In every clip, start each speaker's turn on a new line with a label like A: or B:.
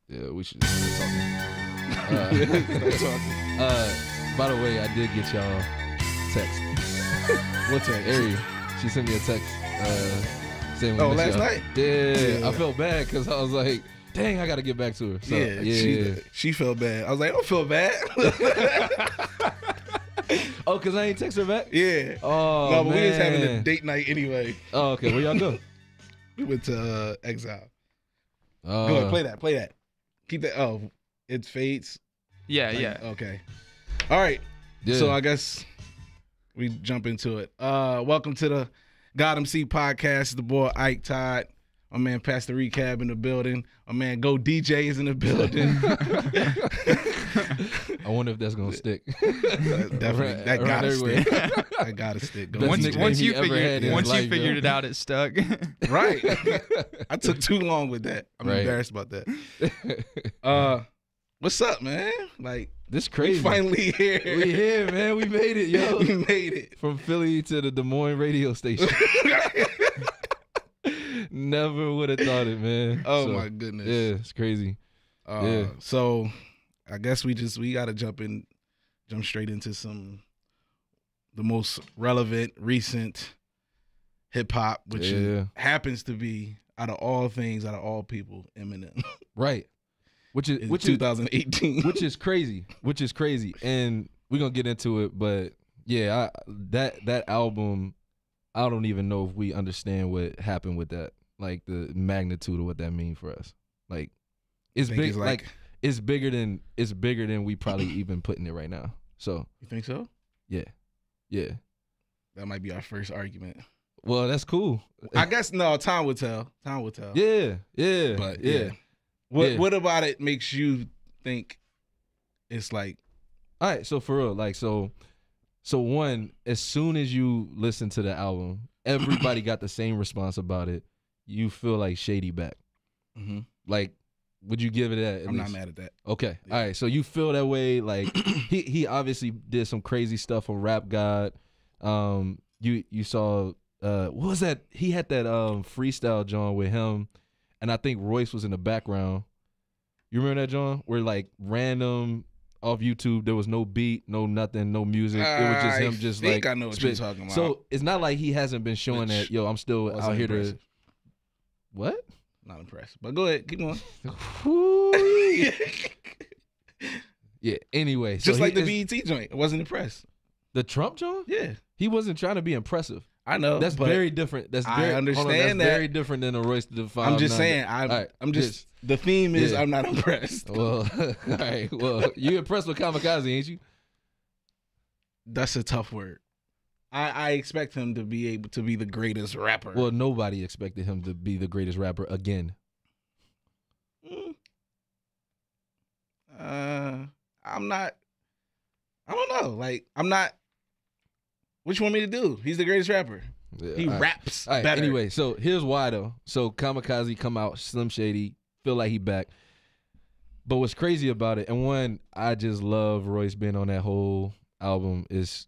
A: Yeah, we should start talking. By the way, I did get y'all text.
B: What's that?
A: Ari, she sent me a text saying we
B: Oh,
A: miss
B: last
A: y'all.
B: night?
A: Yeah,
B: Yeah.
A: I felt bad because I was like, dang, I got to get back to her. So,
B: She felt bad. I was like, I don't feel bad.
A: Oh, because I ain't text her back?
B: Yeah.
A: Oh,
B: No, but we was having a
A: man.
B: date night anyway.
A: Oh, okay. Where y'all go?
B: We went to Exile.
A: Uh,
B: Go ahead, play that. Keep that. Oh, it fades.
C: Yeah,
B: Like,
C: yeah.
B: Okay. All right.
A: Yeah.
B: So I guess we jump into it. Welcome to the God MC podcast. It's the boy Ike Todd. My man Pastor Rechab in the building. My man Go DJ is in the building.
A: I wonder if that's going to stick.
B: Definitely. That gotta stick. That gotta stick. Go
A: Best
B: DJ.
A: nickname
C: Once
A: he
C: you
A: ever had in his life,
C: figured
A: yo.
C: it out, it stuck.
B: Right. I took too long with that. I'm
A: Right.
B: embarrassed about that. What's up, man? Like,
A: This
B: we
A: crazy.
B: finally here.
A: We here, man. We made it, yo.
B: We made it.
A: From Philly to the Des Moines radio station. Never would have thought it, man.
B: Oh
A: So,
B: my goodness.
A: Yeah, it's crazy. Yeah.
B: So I guess we gotta jump straight into the most relevant recent hip hop, which happens to be out of all things, out of all people, Eminem.
A: Right. Which is
B: 2018.
A: which is crazy. And we're gonna get into it, but yeah, that album, I don't even know if we understand what happened with that. Like the magnitude of what that means for us. Like it's
B: Think
A: big,
B: it's
A: like it's bigger than we probably even putting it right now. So
B: You think so?
A: yeah.
B: That might be our first argument.
A: Well, that's cool.
B: I guess no, time will tell. Time will tell.
A: Yeah.
B: But What about it makes you think it's like,
A: All right, so for real, like so one, as soon as you listen to the album, everybody got the same response about it. You feel like Shady back.
B: Mhm.
A: Like, would you give it that?
B: I'm not mad at that.
A: Okay.
B: Yeah.
A: All right. So you feel that way. Like he obviously did some crazy stuff on Rap God. You saw what was that? He had that freestyle John with him, and I think Royce was in the background. You remember that, John? Where like random off YouTube, there was no beat, no nothing, no music. It was just him just like
B: I know what you're talking about.
A: So it's not like he hasn't been showing that, yo, I'm still
B: Wasn't
A: out here
B: impressive.
A: to what?
B: Not impressed. But go ahead, keep going.
A: Yeah, anyway. So
B: Just like the
A: he-
B: BET joint. I wasn't impressed.
A: The Trump John?
B: Yeah.
A: He wasn't trying to be impressive.
B: I know.
A: That's
B: but
A: very different. That's
B: I
A: very,
B: understand
A: that's
B: that.
A: very different than a Royce to the 5.
B: I'm just saying. I'm just the theme is
A: Yeah.
B: I'm not impressed.
A: Well, all right. Well, you impressed with Kamikaze, ain't you?
B: That's a tough word. I expect him to be able to be the greatest rapper.
A: Well, nobody expected him to be the greatest rapper again.
B: I'm not. I don't know. Like, I'm not. What you want me to do? He's the greatest rapper.
A: Yeah,
B: He
A: all right.
B: raps
A: All right,
B: better.
A: anyway, so here's why though. So Kamikaze come out, Slim Shady, feel like he back. But what's crazy about it, and one, I just love Royce being on that whole album, is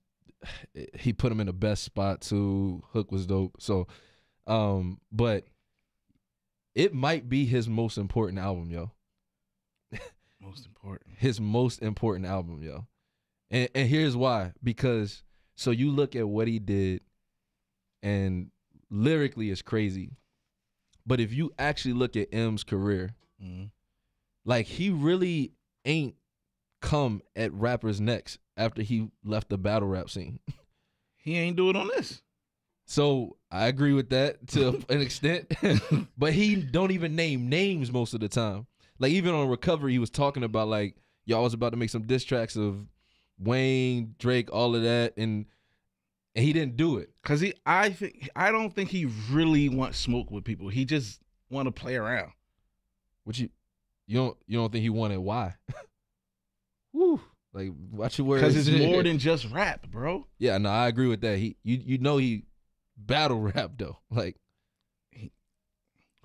A: he put him in the best spot too. Hook was dope. So but it might be his most important album, yo.
B: Most important.
A: His most important album, yo. And here's why. Because so you look at what he did, and lyrically it's crazy. But if you actually look at M's career, like he really ain't come at rappers' necks after he left the battle rap scene.
B: He ain't do it on this.
A: So I agree with that to an extent. But he don't even name names most of the time. Like even on Recovery, he was talking about like, y'all was about to make some diss tracks of Wayne, Drake, all of that, and he didn't do it.
B: Cause I don't think he really wants smoke with people. He just want to play around.
A: Which you don't think he wanted? Why? Woo! Like watch your words.
B: Cause it's more than just rap, bro.
A: Yeah, no, I agree with that. He battle rap though. Like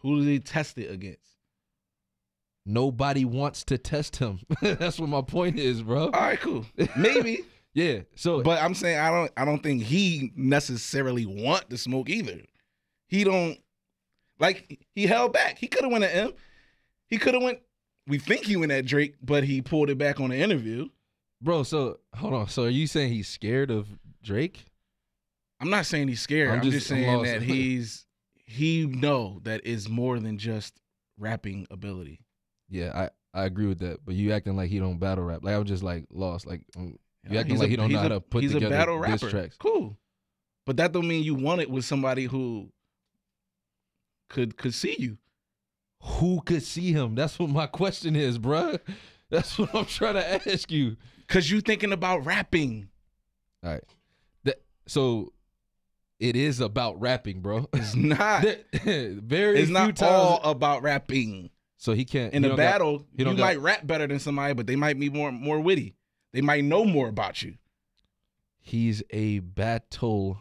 B: Who did he test it against?
A: nobody wants to test him. That's what my point is, bro.
B: All right, cool. Maybe.
A: Yeah. So,
B: But I'm saying I don't think he necessarily want the smoke either. He don't like he held back. He could have went at M. He could have went we think he went at Drake, but he pulled it back on the interview.
A: Bro, so hold on. So are you saying he's scared of Drake?
B: I'm not saying he's scared. I'm just saying that he know that is more than just rapping ability.
A: Yeah, I agree with that. But you acting like he don't battle rap. Like I'm just like lost. Like you acting like he don't know how to put together
B: a battle
A: diss
B: rapper.
A: tracks.
B: Cool, but that don't mean you want it with somebody who could see you.
A: Who could see him? That's what my question is, bruh. That's what I'm trying to ask you.
B: Cause you thinking about rapping.
A: All right. So it is about rapping, bro.
B: It's not.
A: It's
B: not all about rapping.
A: So he can't.
B: In a battle, you might rap better than somebody, but they might be more witty. They might know more about you.
A: He's a battle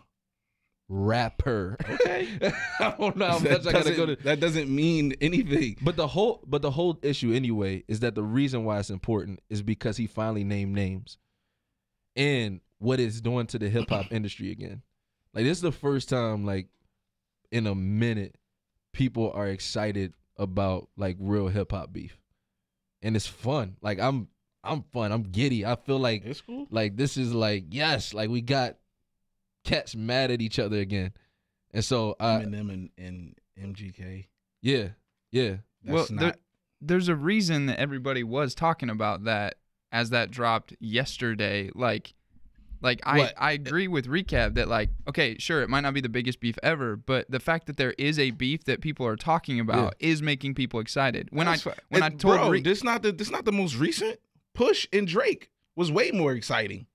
A: rapper.
B: Okay.
A: I don't know how much I gotta go to.
B: That doesn't mean anything.
A: But the whole issue anyway is that the reason why it's important is because he finally named names, and what it's doing to the hip hop industry again. Like this is the first time like in a minute people are excited about like real hip hop beef, and it's fun. Like I'm fun. I'm giddy. I feel like
B: it's cool.
A: Like this is like yes, like we got cats mad at each other again, and so
B: Eminem and MGK.
A: Yeah.
C: Well, there's a reason that everybody was talking about that as that dropped yesterday. Like I agree with Rechab that like, okay, sure, it might not be the biggest beef ever, but the fact that there is a beef that people are talking about is making people excited. When I told
B: this not the most recent. Push and Drake was way more exciting.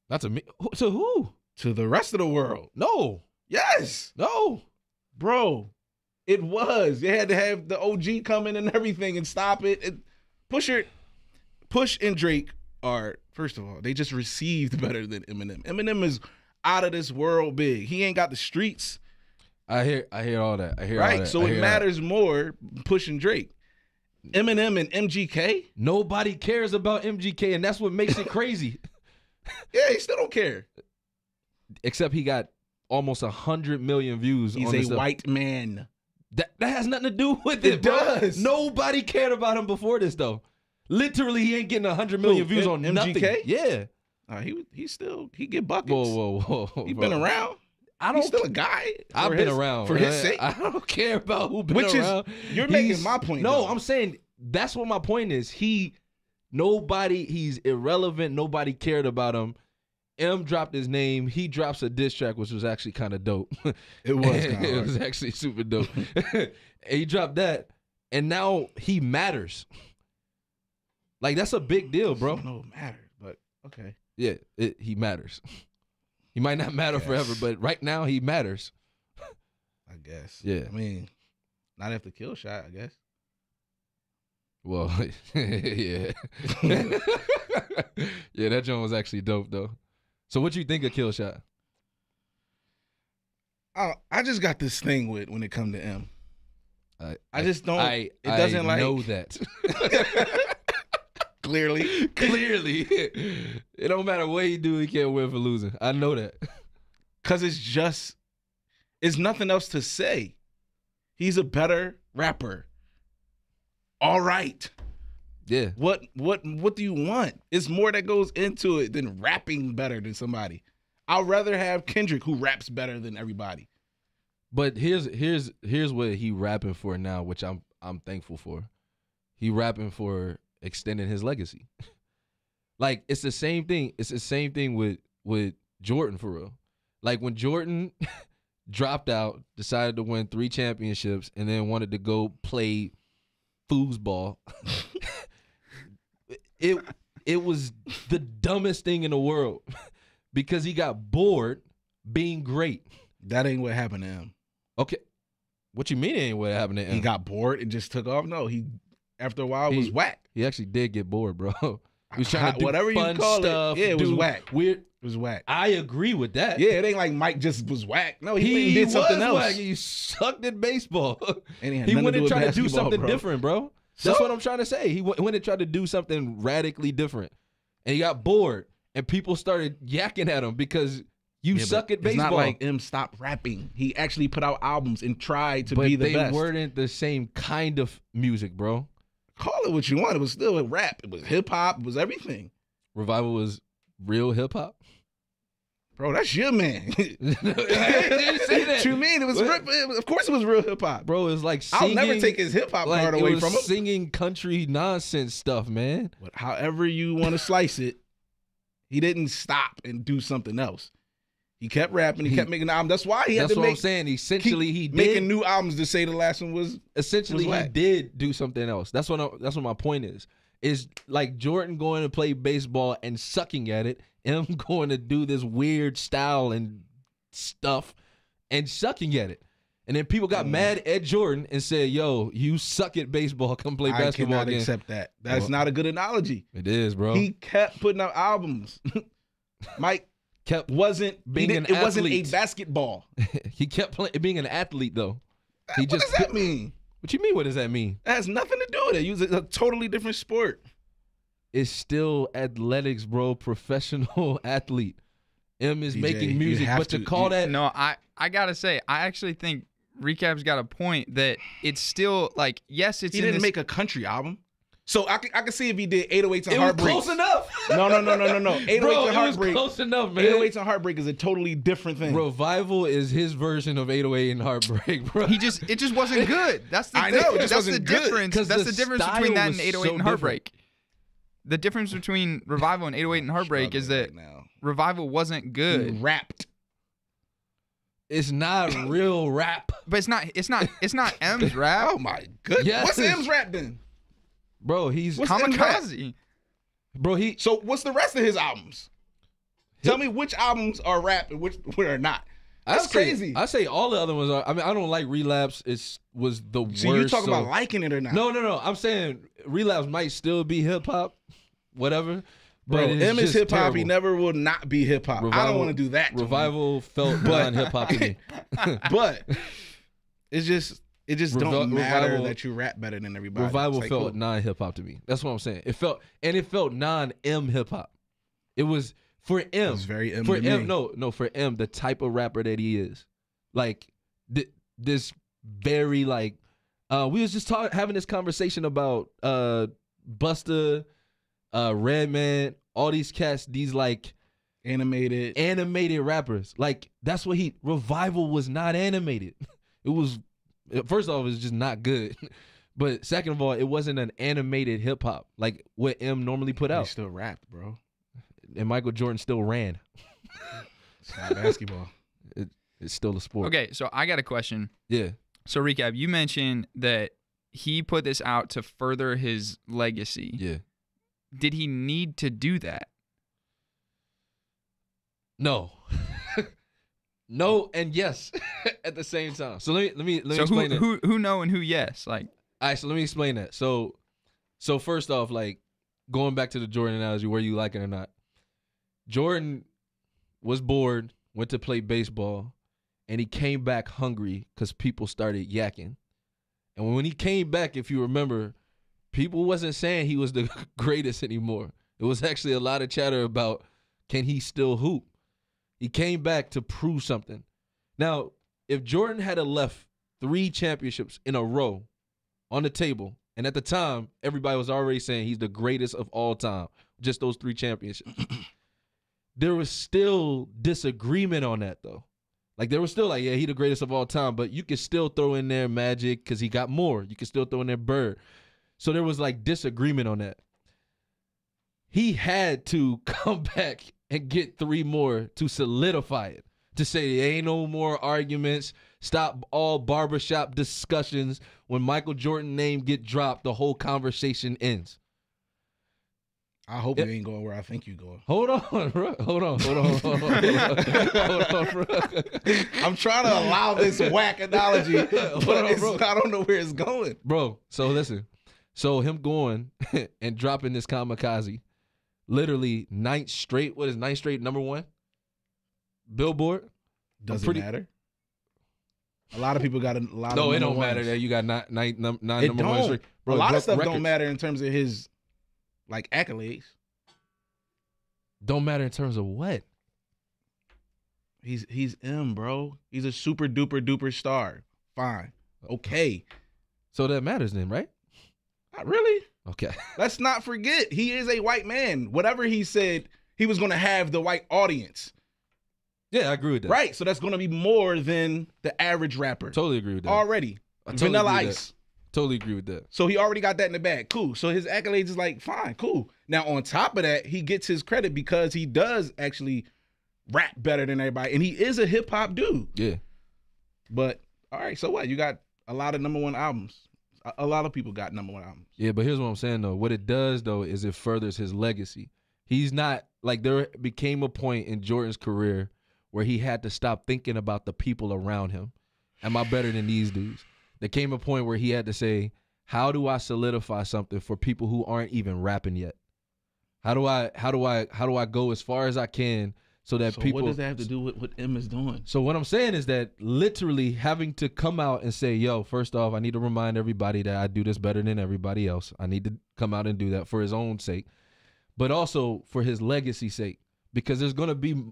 A: That's to who?
B: To the rest of the world.
A: No.
B: Yes.
A: No.
B: Bro, it was. They had to have the OG come in and everything and stop it. Push and Drake are, first of all, they just received better than Eminem. Eminem is out of this world big. He ain't got the streets.
A: I hear all that. I hear
B: right.
A: all that.
B: So it matters more pushing Drake. Eminem and MGK?
A: Nobody cares about MGK, and that's what makes it crazy.
B: Yeah, he still don't care.
A: Except he got almost 100 million views.
B: He's a white man.
A: That has nothing to do with it, bro.
B: Does.
A: Nobody cared about him before this, though. Literally, he ain't getting 100 million views on
B: MGK?
A: nothing. Yeah.
B: He get buckets.
A: Whoa.
B: He been around. He's still a guy.
A: I've been around.
B: For his sake.
A: I don't care about who been around.
B: You're making my point.
A: No,
B: though.
A: I'm saying that's what my point is. He's irrelevant. Nobody cared about him. M dropped his name. He drops a diss track, which was actually kind of dope.
B: It was kind of
A: It was actually super dope. And he dropped that, and now he matters. Like, that's a big deal, bro.
B: I don't know it matters, but okay.
A: Yeah, he matters. He might not matter forever, but right now he matters.
B: I guess.
A: Yeah.
B: I mean, not after Kill Shot, I guess.
A: Well, yeah. Yeah, that joint was actually dope, though. So what you think of Kill Shot?
B: I just got this thing with when it come to M. I just don't.
A: I know that.
B: Clearly.
A: It don't matter what he do, he can't win for losing. I know that.
B: Cause it's nothing else to say. He's a better rapper. All right.
A: Yeah.
B: What do you want? It's more that goes into it than rapping better than somebody. I'd rather have Kendrick who raps better than everybody.
A: But here's what he rapping for now, which I'm thankful for. He rapping for extending his legacy. Like, it's the same thing. It's the same thing with Jordan, for real. Like, when Jordan dropped out, decided to win 3 championships, and then wanted to go play foosball, it was the dumbest thing in the world because he got bored being great.
B: That ain't what happened to him.
A: Okay. What you mean it ain't what happened to him?
B: He got bored and just took off? No, he after a while was whack.
A: He actually did get bored, bro. He was trying to do
B: whatever
A: fun
B: you call
A: stuff.
B: It was whack.
A: Weird.
B: It was whack.
A: I agree with that.
B: Yeah, it ain't like Mike just was whack. No, he did something else.
A: Whack. He sucked at baseball.
B: And
A: he went and tried to do something
B: bro.
A: different, bro. That's what I'm trying to say. He went and tried to do something radically different. And he got bored. And people started yakking at him because you suck at baseball.
B: It's not like him stopped rapping. He actually put out albums and tried to be the best.
A: But they weren't the same kind of music, bro.
B: Call it what you want. It was still a rap. It was hip hop. It was everything.
A: Revival was real hip hop.
B: Bro, that's your man.
A: Did you say that?
B: What you mean? Of course it was real hip hop.
A: Bro, it was like singing.
B: I'll never take his hip hop part away from him.
A: Singing country nonsense stuff, man.
B: But however you want to slice it, he didn't stop and do something else. He kept rapping. He kept making albums. That's why he had to make. That's what I'm saying.
A: Essentially, he did
B: making new albums to say the last one was.
A: Essentially, he did do something else. That's what my point is. Is like Jordan going to play baseball and sucking at it. Him going to do this weird style and stuff and sucking at it. And then people got mad at Jordan and said, yo, you suck at baseball. Come play basketball
B: again. I cannot accept that. That's not a good analogy.
A: It is, bro.
B: He kept putting out albums. Mike wasn't a basketball.
A: He kept being an athlete, though.
B: What does that mean?
A: What you mean, what does that mean?
B: That has nothing to do with it. It's a totally different sport.
A: It's still athletics, bro. Professional athlete. M is making music, but to call that...
C: No, I gotta say, I actually think Rechab's got a point that it's still, like, yes, it's
B: He didn't make a country album. So I can see if he did 808s and Heartbreak.
A: It was close enough.
B: No. 808s and Heartbreak.
A: Close enough, man.
B: 808s and Heartbreak is a totally different thing.
A: Revival is his version of 808 and Heartbreak, bro.
C: It just wasn't good. That's the thing.
B: It just wasn't good.
C: Difference. That's the difference between that and 808 and Heartbreak. The difference between Revival and 808 and Heartbreak is that Revival wasn't good.
B: He rapped.
A: It's not real rap.
C: But it's not M's rap.
B: Oh my goodness. Yes. What's M's rap then?
A: Bro, he's
C: kamikaze.
A: Bro,
B: So what's the rest of his albums? Tell me which albums are rap and which are not. That's crazy.
A: I say all the other ones are. I mean, I don't like Relapse. Was the worst.
B: So you talking about liking it or not?
A: No. I'm saying Relapse might still be hip hop, whatever.
B: But M is hip hop. He never will not be hip hop. I don't want to do that.
A: Revival felt non-hip hop to me.
B: But it just don't matter that you rap better than everybody.
A: Revival felt non-hip hop to me. That's what I'm saying. It felt non-M hip hop. It was for M. It
B: was very M.
A: For M, no, for M, the type of rapper that he is, like this very like. We was just having this conversation about Busta, Redman, all these cats, these like animated rappers. Like that's what Revival was not animated. It was. First off, it's just not good. But second of all, it wasn't an animated hip hop like what M normally put out.
B: He still rapped, bro.
A: And Michael Jordan still ran.
B: It's not basketball.
A: It's still a sport.
C: Okay, so I got a question.
A: Yeah.
C: So Rechab, you mentioned that he put this out to further his legacy.
A: Yeah.
C: Did he need to do that?
A: No. No and yes at the same time. So let me explain it.
C: Who no and who yes? Like,
A: all right, so let me explain that. So first off, like going back to the Jordan analogy, whether you like it or not, Jordan was bored, went to play baseball, and he came back hungry because people started yakking. And when he came back, if you remember, people wasn't saying he was the greatest anymore. It was actually a lot of chatter about can he still hoop. He came back to prove something. Now, if Jordan had left 3 championships in a row on the table, and at the time, everybody was already saying he's the greatest of all time, just those 3 championships, there was still disagreement on that, though. Like, there was still like, yeah, he the greatest of all time, but you could still throw in there Magic because he got more. You could still throw in there Bird. So there was, like, disagreement on that. He had to come back and get 3 more to solidify it, to say there ain't no more arguments, stop all barbershop discussions. When Michael Jordan name get dropped, the whole conversation ends.
B: I hope you ain't going where I think you going.
A: Hold on, bro. Hold on, bro.
B: I'm trying to allow this whack analogy, but I don't know where it's going.
A: Bro, so listen. So him going and dropping this kamikaze, literally 9th straight. What is 9th straight number 1? Billboard.
B: Doesn't matter. A lot of people got a lot.
A: No,
B: of
A: it don't
B: ones.
A: matter that you got nine number 1 straight.
B: Bro, a lot of stuff don't matter in terms of his like accolades.
A: Don't matter in terms of what?
B: He's M, bro. He's a super duper duper star. Fine. Okay.
A: So that matters then, right?
B: Not really.
A: Okay.
B: Let's not forget, he is a white man. Whatever he said, he was going to have the white audience.
A: Yeah, I agree with that.
B: Right, so that's going to be more than the average rapper.
A: Totally agree with that.
B: Already.
A: Totally
B: Vanilla Ice.
A: Totally agree with that.
B: So he already got that in the bag. Cool. So his accolades is like, fine, cool. Now, on top of that, he gets his credit because he does actually rap better than everybody. And he is a hip-hop dude.
A: Yeah.
B: But, all right, so what? You got a lot of #1 albums. A lot of people got #1 albums.
A: Yeah, but here's what I'm saying, though. What it does, though, is it furthers his legacy. He's not, like, there became a point in Jordan's career where he had to stop thinking about the people around him. Am I better than these dudes? There came a point where he had to say, how do I solidify something for people who aren't even rapping yet? How do I go as far as I can so that people...
B: what does that have to do with what M is doing?
A: So what I'm saying is that literally having to come out and say, yo, first off, I need to remind everybody that I do this better than everybody else. I need to come out and do that for his own sake, but also for his legacy's sake, because there's going to be...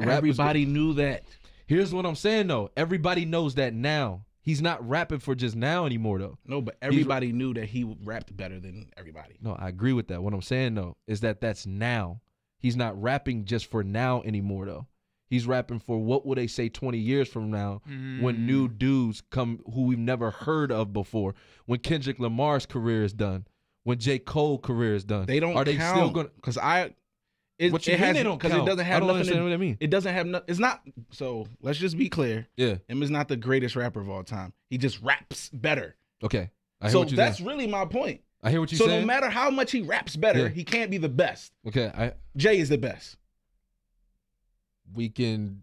B: Everybody knew that.
A: Here's what I'm saying, though. Everybody knows that now. He's not rapping for just now anymore, though.
B: No, but everybody knew that he rapped better than everybody.
A: No, I agree with that. What I'm saying, though, is that that's now. He's not rapping just for now anymore, though. He's rapping for what will they say 20 years from now when new dudes come who we've never heard of before, when Kendrick Lamar's career is done, when J. Cole's career is done.
B: They don't count. Are they still going to... Because
A: what you mean they don't count?
B: It doesn't have
A: I don't
B: nothing
A: understand what I mean.
B: It doesn't have nothing. It's not. So let's just be clear.
A: Yeah.
B: M is not the greatest rapper of all time. He just raps better.
A: Okay.
B: So that's really my point.
A: I hear what you're saying.
B: So no matter how much he raps better, he can't be the best.
A: Okay.
B: Jay is the best.
A: We can,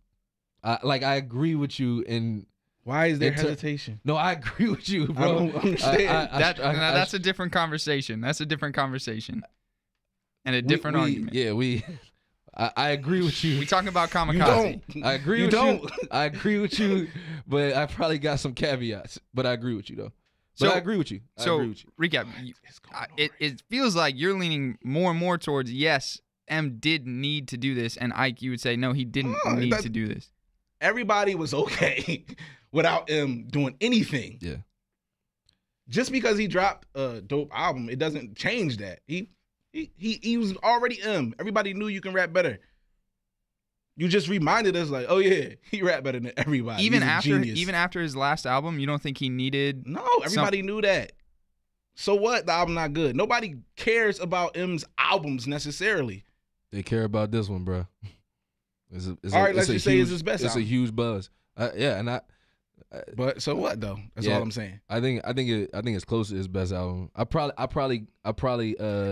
A: I agree with you. And
B: why is there hesitation?
A: No, I agree with you, bro.
B: I don't understand.
C: That's a different conversation. That's a different conversation. And a different argument.
A: Yeah, I agree with you.
C: We talking about kamikaze.
A: I agree with you. I agree with you, but I probably got some caveats. But I agree with you, though. But I agree with you.
C: Recap. It feels like you're leaning more and more towards, yes, M did need to do this. And Ike, you would say, no, he didn't need to do this. Everybody
B: was okay without M doing anything.
A: Yeah.
B: Just because he dropped a dope album, it doesn't change that. He was already M. Everybody knew you can rap better. You just reminded us, like, oh yeah, he rap better than everybody.
C: Even after his last album, you don't think he needed?
B: No, everybody knew that. So what? The album not good. Nobody cares about M's albums necessarily.
A: They care about this one, bro.
B: All right, let's just say it's his best.
A: It's
B: album.
A: A huge buzz. Yeah, and
B: but so what though? That's all I'm saying.
A: I think it's close to his best album. I probably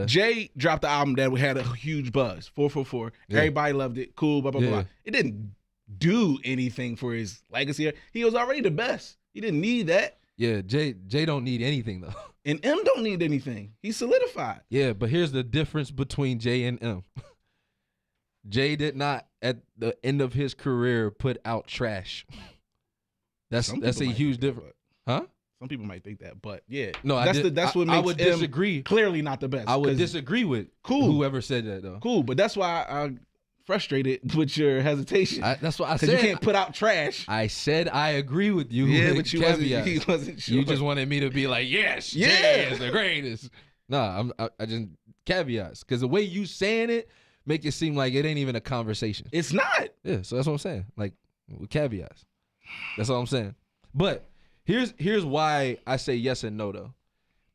B: Jay dropped the album that had a huge buzz. 444. Yeah. Everybody loved it. Cool, blah blah blah. It didn't do anything for his legacy. He was already the best. He didn't need that.
A: Yeah, Jay don't need anything though.
B: And M don't need anything. He's solidified.
A: Yeah, but here's the difference between Jay and M. Jay did not at the end of his career put out trash. That's a huge difference, huh?
B: Some people might think that, but yeah,
A: no,
B: that's what makes
A: I would disagree.
B: Clearly not the best.
A: I would disagree with whoever said that though.
B: Cool, but that's why I'm frustrated with your hesitation.
A: That's what I said.
B: Because you can't put out trash.
A: I said I agree with you.
B: Yeah, but you wasn't sure.
A: You just wanted me to be like, yes, Jay is the greatest. No, I just caveats because the way you saying it make it seem like it ain't even a conversation.
B: It's not.
A: Yeah, so that's what I'm saying. Like with caveats. That's all I'm saying. But here's why I say yes and no though.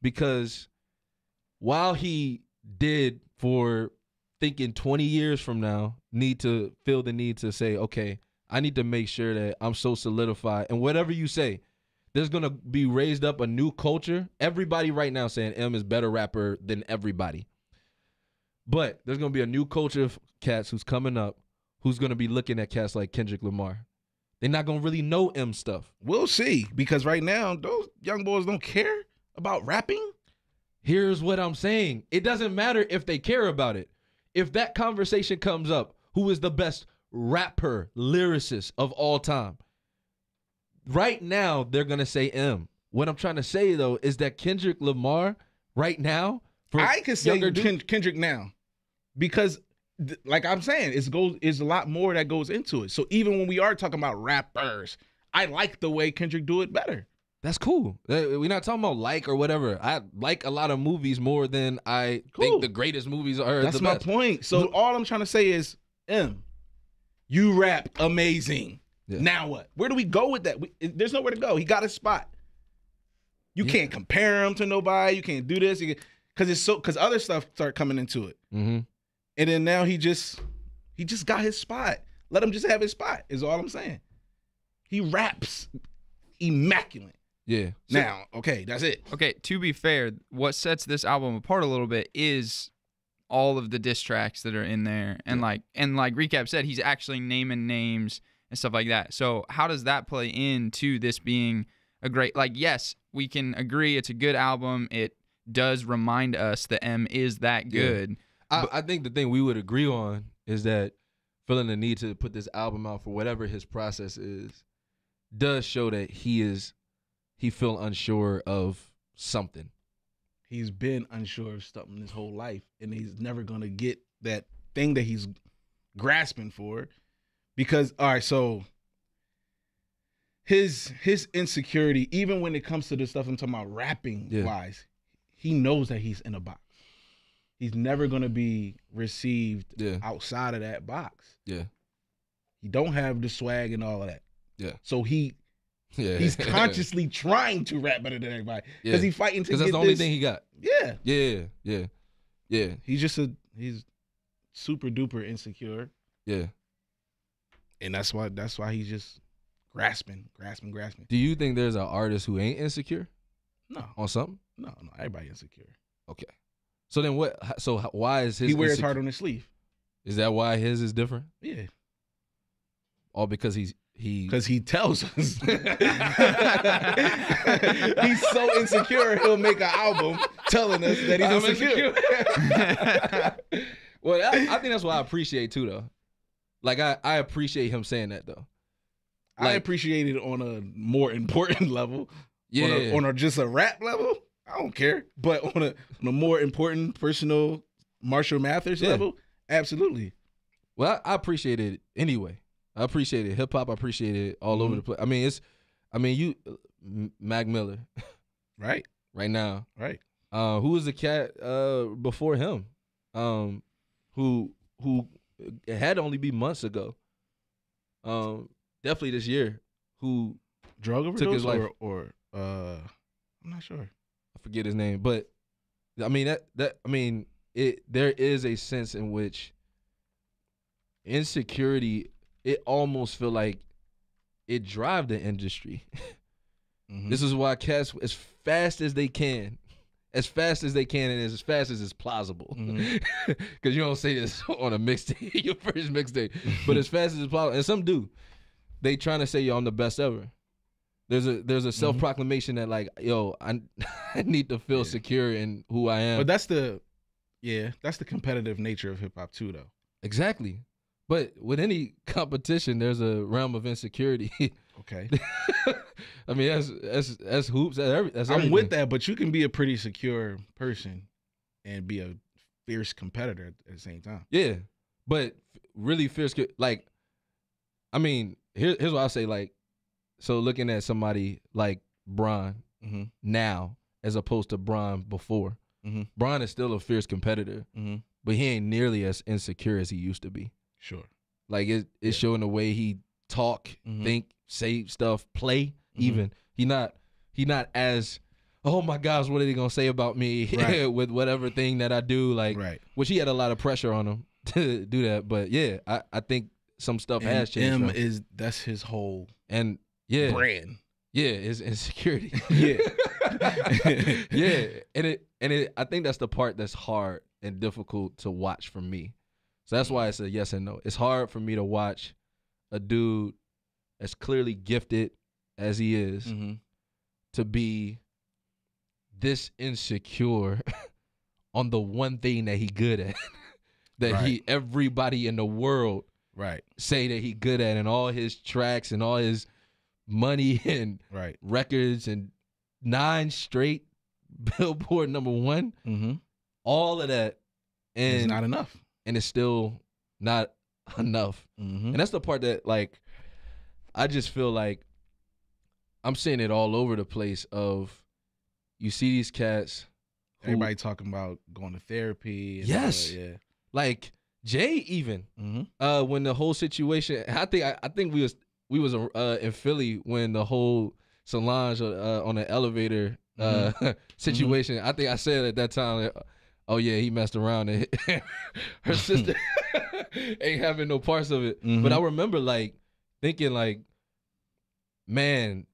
A: Because while he did for thinking 20 years from now feel the need to say, okay, I need to make sure that I'm so solidified. And whatever you say, there's going to be raised up a new culture. Everybody right now saying M is better rapper than everybody. But there's going to be a new culture of cats who's coming up who's going to be looking at cats like Kendrick Lamar. They're not going to really know M stuff.
B: We'll see. Because right now, those young boys don't care about rapping.
A: Here's what I'm saying. It doesn't matter if they care about it. If that conversation comes up, who is the best rapper, lyricist of all time? Right now, they're going to say M. What I'm trying to say, though, is that Kendrick Lamar, right now,
B: I can say Kendrick now. Because, like I'm saying, it's a lot more that goes into it. So even when we are talking about rappers, I like the way Kendrick do it better.
A: That's cool. We're not talking about like or whatever. I like a lot of movies more than I think the greatest movies are.
B: That's
A: the
B: my
A: best.
B: point. So all I'm trying to say is, you rap amazing.
A: Yeah.
B: Now what? Where do we go with that? There's nowhere to go. He got his spot. You can't compare him to nobody. You can't do this because other stuff start coming into it.
A: Mm-hmm.
B: And then now he just got his spot. Let him just have his spot. Is all I'm saying. He raps immaculate.
A: Yeah.
B: Now, okay, that's it.
C: Okay, to be fair, what sets this album apart a little bit is all of the diss tracks that are in there, and like Rechab said, he's actually naming names and stuff like that. So how does that play into this being a great? Like, yes, we can agree it's a good album. It does remind us that M is that good.
A: Yeah. I think the thing we would agree on is that feeling the need to put this album out for whatever his process is does show that he feel unsure of something.
B: He's been unsure of something his whole life, and he's never going to get that thing that he's grasping for. Because, all right, so his insecurity, even when it comes to the stuff I'm talking about rapping-wise, he knows that he's in a box. He's never going to be received outside of that box.
A: Yeah.
B: He don't have the swag and all of that.
A: Yeah.
B: So he's consciously trying to rap better than everybody because he's fighting to get this.
A: Because that's the only thing he got.
B: Yeah. He's super duper insecure.
A: Yeah.
B: And that's why he's just grasping.
A: Do you think there's an artist who ain't insecure?
B: No.
A: On something?
B: No. Everybody insecure.
A: Okay. So then what? So why is his?
B: He wears heart on his sleeve.
A: Is that why his is different?
B: Yeah.
A: All because
B: because he tells us. He's so insecure, he'll make an album telling us that he's insecure.
A: Well, I think that's what I appreciate too, though. Like I appreciate him saying that though.
B: I appreciate it on a more important level.
A: Yeah.
B: On just a rap level, I don't care. But on a more important personal Marshall Mathers level, absolutely.
A: Well, I appreciate it anyway. I appreciate it. Hip hop, I appreciate it all over the place. You Mac Miller.
B: Right.
A: Right now.
B: Right.
A: Who was the cat before him? Who it had to only be months ago. Definitely this year. Who
B: drug overdose
A: took his life
B: or I'm not sure.
A: I forget his name, but I mean there is a sense in which insecurity, it almost feel like it drive the industry. Mm-hmm. This is why cats, as fast as they can, and as fast as it's plausible. Because you don't say this on a mixtape, your first mixtape, but as fast as it's plausible. And some do. They trying to say, yo, I'm the best ever. There's a self-proclamation that like, yo, I need to feel secure in who I am.
B: But that's the competitive nature of hip hop too, though.
A: Exactly. But with any competition, there's a realm of insecurity.
B: Okay.
A: I mean, that's hoops. That's everything.
B: I'm with that, but you can be a pretty secure person and be a fierce competitor at the same time.
A: Yeah, but really fierce. Like, I mean, here's what I'll say. Like, so looking at somebody like Bron now as opposed to Bron before. Bron is still a fierce competitor, but he ain't nearly as insecure as he used to be.
B: Sure.
A: Like it's showing the way he talk, think, say stuff, play. Even he not as, oh my gosh, what are they gonna say about me with whatever thing that I do? Like, which he had a lot of pressure on him to do that. But yeah, I think some stuff has changed.
B: That's his whole
A: brand. Yeah, his insecurity. Yeah, and I think that's the part that's hard and difficult to watch for me. So that's why it's a yes and no. It's hard for me to watch a dude as clearly gifted as he is to be this insecure on the one thing that he good at. That everybody in the world say that he good at, and all his tracks and all his money and records and 9 straight Billboard #1. All of that. And
B: it's not enough.
A: And it's still not enough. And that's the part that, like, I just feel like I'm seeing it all over the place. Of you see these cats.
B: Everybody talking about going to therapy. And
A: yes,
B: yeah.
A: Like Jay even. When the whole situation, I think we was in Philly when the whole Solange on the elevator situation. I think I said at that time, like, oh yeah, he messed around and her sister ain't having no parts of it. But I remember like thinking like, man,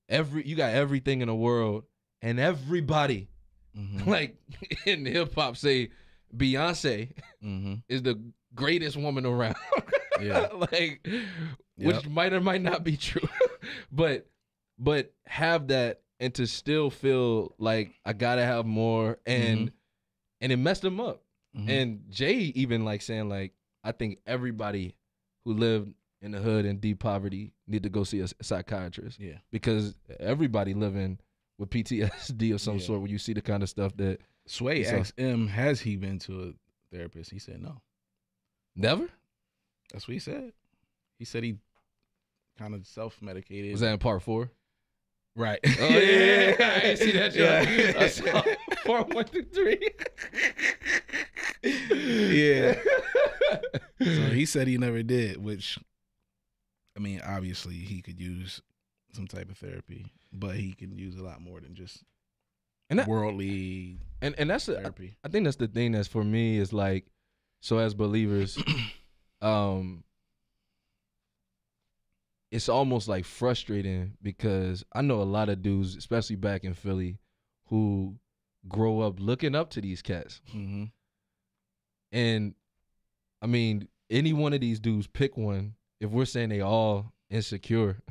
A: you got everything in the world and everybody like in hip hop say Beyonce is the greatest woman around. Like which might or might not be true. but have that and to still feel like I gotta have more and it messed him up. And Jay even like saying like, I think everybody who lived in the hood and deep poverty need to go see a psychiatrist. Yeah. Because everybody living with PTSD of some sort when you see the kind of stuff that
B: Sway asked M, has he been to a therapist? He said no.
A: Never?
B: That's what he said. He said he kind of self-medicated.
A: Was that in part 4?
B: Right.
A: Oh yeah, I didn't see that joke. I saw part 1 through 3.
B: Yeah. So he said he never did, which, I mean, obviously he could use some type of therapy, but he can use a lot more than just worldly
A: and that's
B: therapy.
A: I think that's the thing that's for me is like, so as believers, it's almost like frustrating because I know a lot of dudes, especially back in Philly, who grow up looking up to these cats. And I mean, any one of these dudes, pick one. If we're saying they all insecure,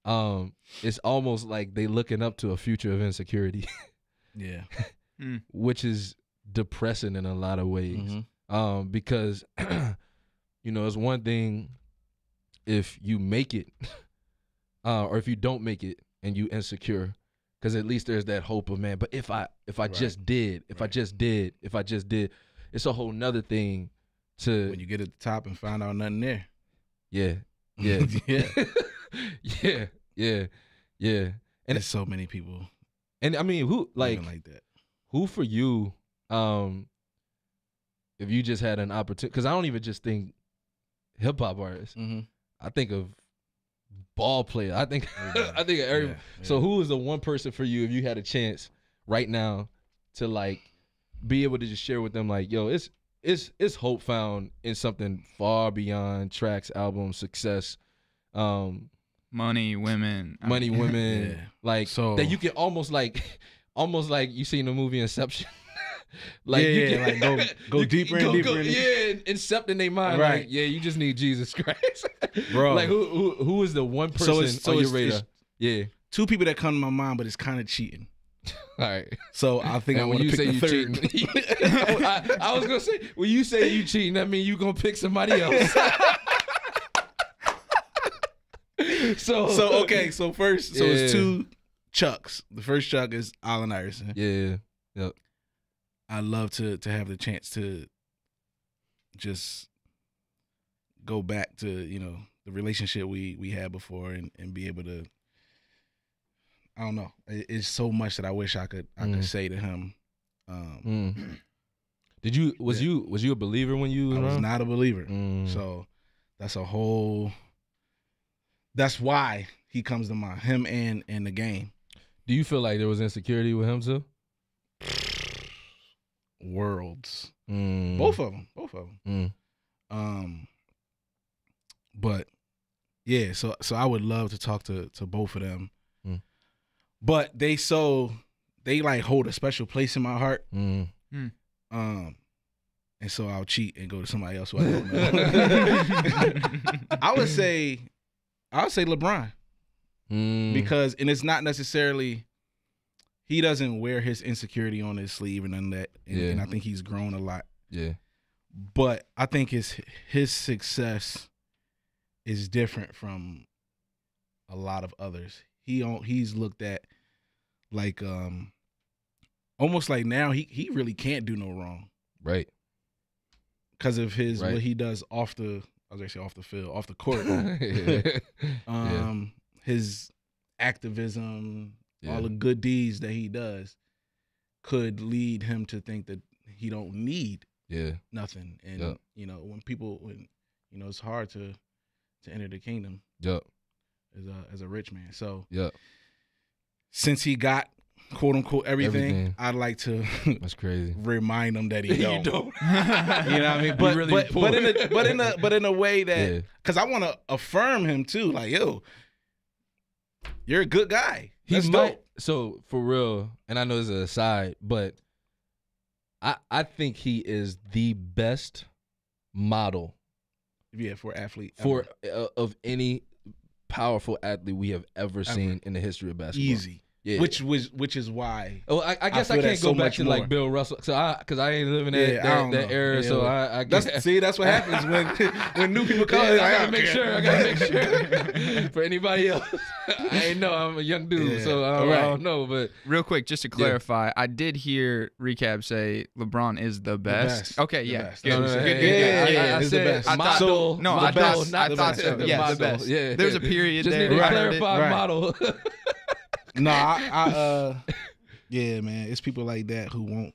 A: it's almost like they looking up to a future of insecurity. Yeah. Which is depressing in a lot of ways. Because, you know, it's one thing if you make it or if you don't make it and you insecure, because at least there's that hope of, man, but if I just did, if I just did, it's a whole nother thing to
B: when you get at the top and find out nothing there.
A: Yeah. And
B: there's so many people.
A: And I mean, who like
B: that?
A: Who for you, if you just had an opportunity, because I don't even just think hip hop artists. I think of ball player. I think I think of every. So who is the one person for you if you had a chance right now to like be able to just share with them like, yo, it's hope found in something far beyond tracks, albums, success,
C: money, women,
A: like so that you can almost like you seen the movie Inception. Like
B: like go deeper and deeper.
A: Incept in their mind.
B: Right.
A: Like, yeah, you just need Jesus Christ,
B: bro.
A: Like who is the one person on your radar? Yeah,
B: two people that come to my mind, but it's kind of cheating.
A: All right.
B: So I think I want to pick the third.
A: Cheating, I was gonna say when you say you cheating, that mean you gonna pick somebody else. So
B: okay. So first, it's 2 Chucks. The first Chuck is Allen Iverson.
A: Yeah. Yep.
B: I love to have the chance to just go back to, you know, the relationship we had before and be able to, I don't know. It's so much that I wish I could say to him.
A: Was you a believer when you
B: I was not a believer. So that's why he comes to mind. Him and the game.
A: Do you feel like there was insecurity with him too?
B: Worlds. Both of them. But yeah, so I would love to talk to both of them. But they like hold a special place in my heart. And so I'll cheat and go to somebody else who I don't know. I would say LeBron. Because it's not necessarily, he doesn't wear his insecurity on his sleeve and none of that. And I think he's grown a lot. Yeah. But I think his success is different from a lot of others. He's looked at like almost like now he really can't do no wrong.
A: Right.
B: Because of what he does off the field, off the court. His activism, all the good deeds that he does could lead him to think that he don't need nothing. And you know, when you know, it's hard to enter the kingdom as a rich man. So since he got quote unquote everything. I'd like to
A: that's crazy.
B: Remind him that he don't.
A: You know
B: what I mean? But
A: really
B: but in a way that because I want to affirm him too. Like, yo, you're a good guy. That's dope.
A: So for real, and I know this is an aside, but I think he is the best model.
B: Yeah, for athlete
A: of any powerful athlete we have ever seen in the history of basketball.
B: Easy. Yeah. Which is why.
A: Oh, I guess I can't go back to like Bill Russell, so because I ain't living that era. Yeah, so I guess
B: that's what happens when new people come.
A: I gotta make sure. For anybody else, I ain't know. I'm a young dude, so I don't know. But
C: real quick, just to clarify, I did hear Rechab say LeBron is the best. Okay,
B: yeah,
C: I
B: said the best.
C: I thought so. Yeah, the best.
A: Yeah,
C: there's a period
A: just
C: there.
A: Need to clarify model.
B: No, yeah, man. It's people like that who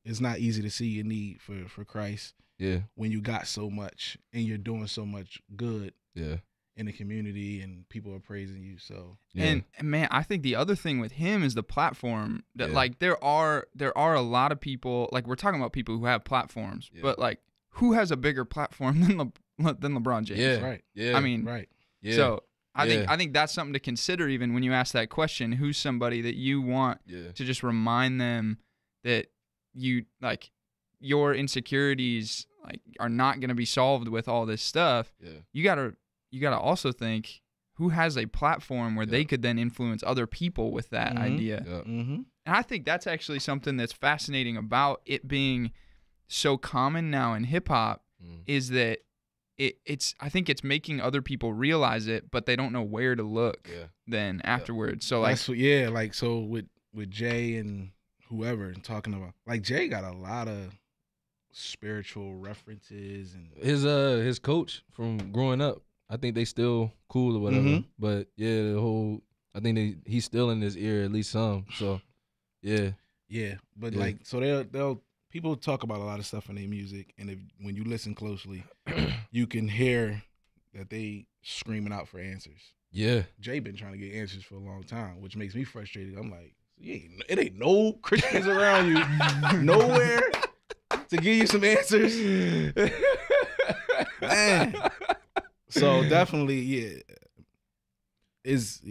B: it's not easy to see your need for Christ.
A: Yeah.
B: When you got so much and you're doing so much good.
A: Yeah.
B: In the community and people are praising you. So
C: and man, I think the other thing with him is the platform that like there are a lot of people, like we're talking about people who have platforms, but like who has a bigger platform than LeBron James?
A: Yeah. Right. Yeah.
C: I mean,
B: right.
C: Yeah. So I think that's something to consider even when you ask that question. Who's somebody that you want to just remind them that you like your insecurities like are not going to be solved with all this stuff?
A: Yeah.
C: You gotta also think who has a platform where they could then influence other people with that idea.
A: Yeah.
C: And I think that's actually something that's fascinating about it being so common now in hip hop is that I think it's making other people realize it, but they don't know where to look then afterwards. So like
B: so with Jay and whoever and talking about like Jay got a lot of spiritual references and
A: his coach from growing up. I think they still cool or whatever. But yeah, I think he's still in his ear at least some. So yeah.
B: Yeah. But like so they'll people talk about a lot of stuff in their music, and when you listen closely, you can hear that they screaming out for answers.
A: Yeah.
B: Jay been trying to get answers for a long time, which makes me frustrated. I'm like, it ain't no Christians around you nowhere to give you some answers. Man. So definitely, I was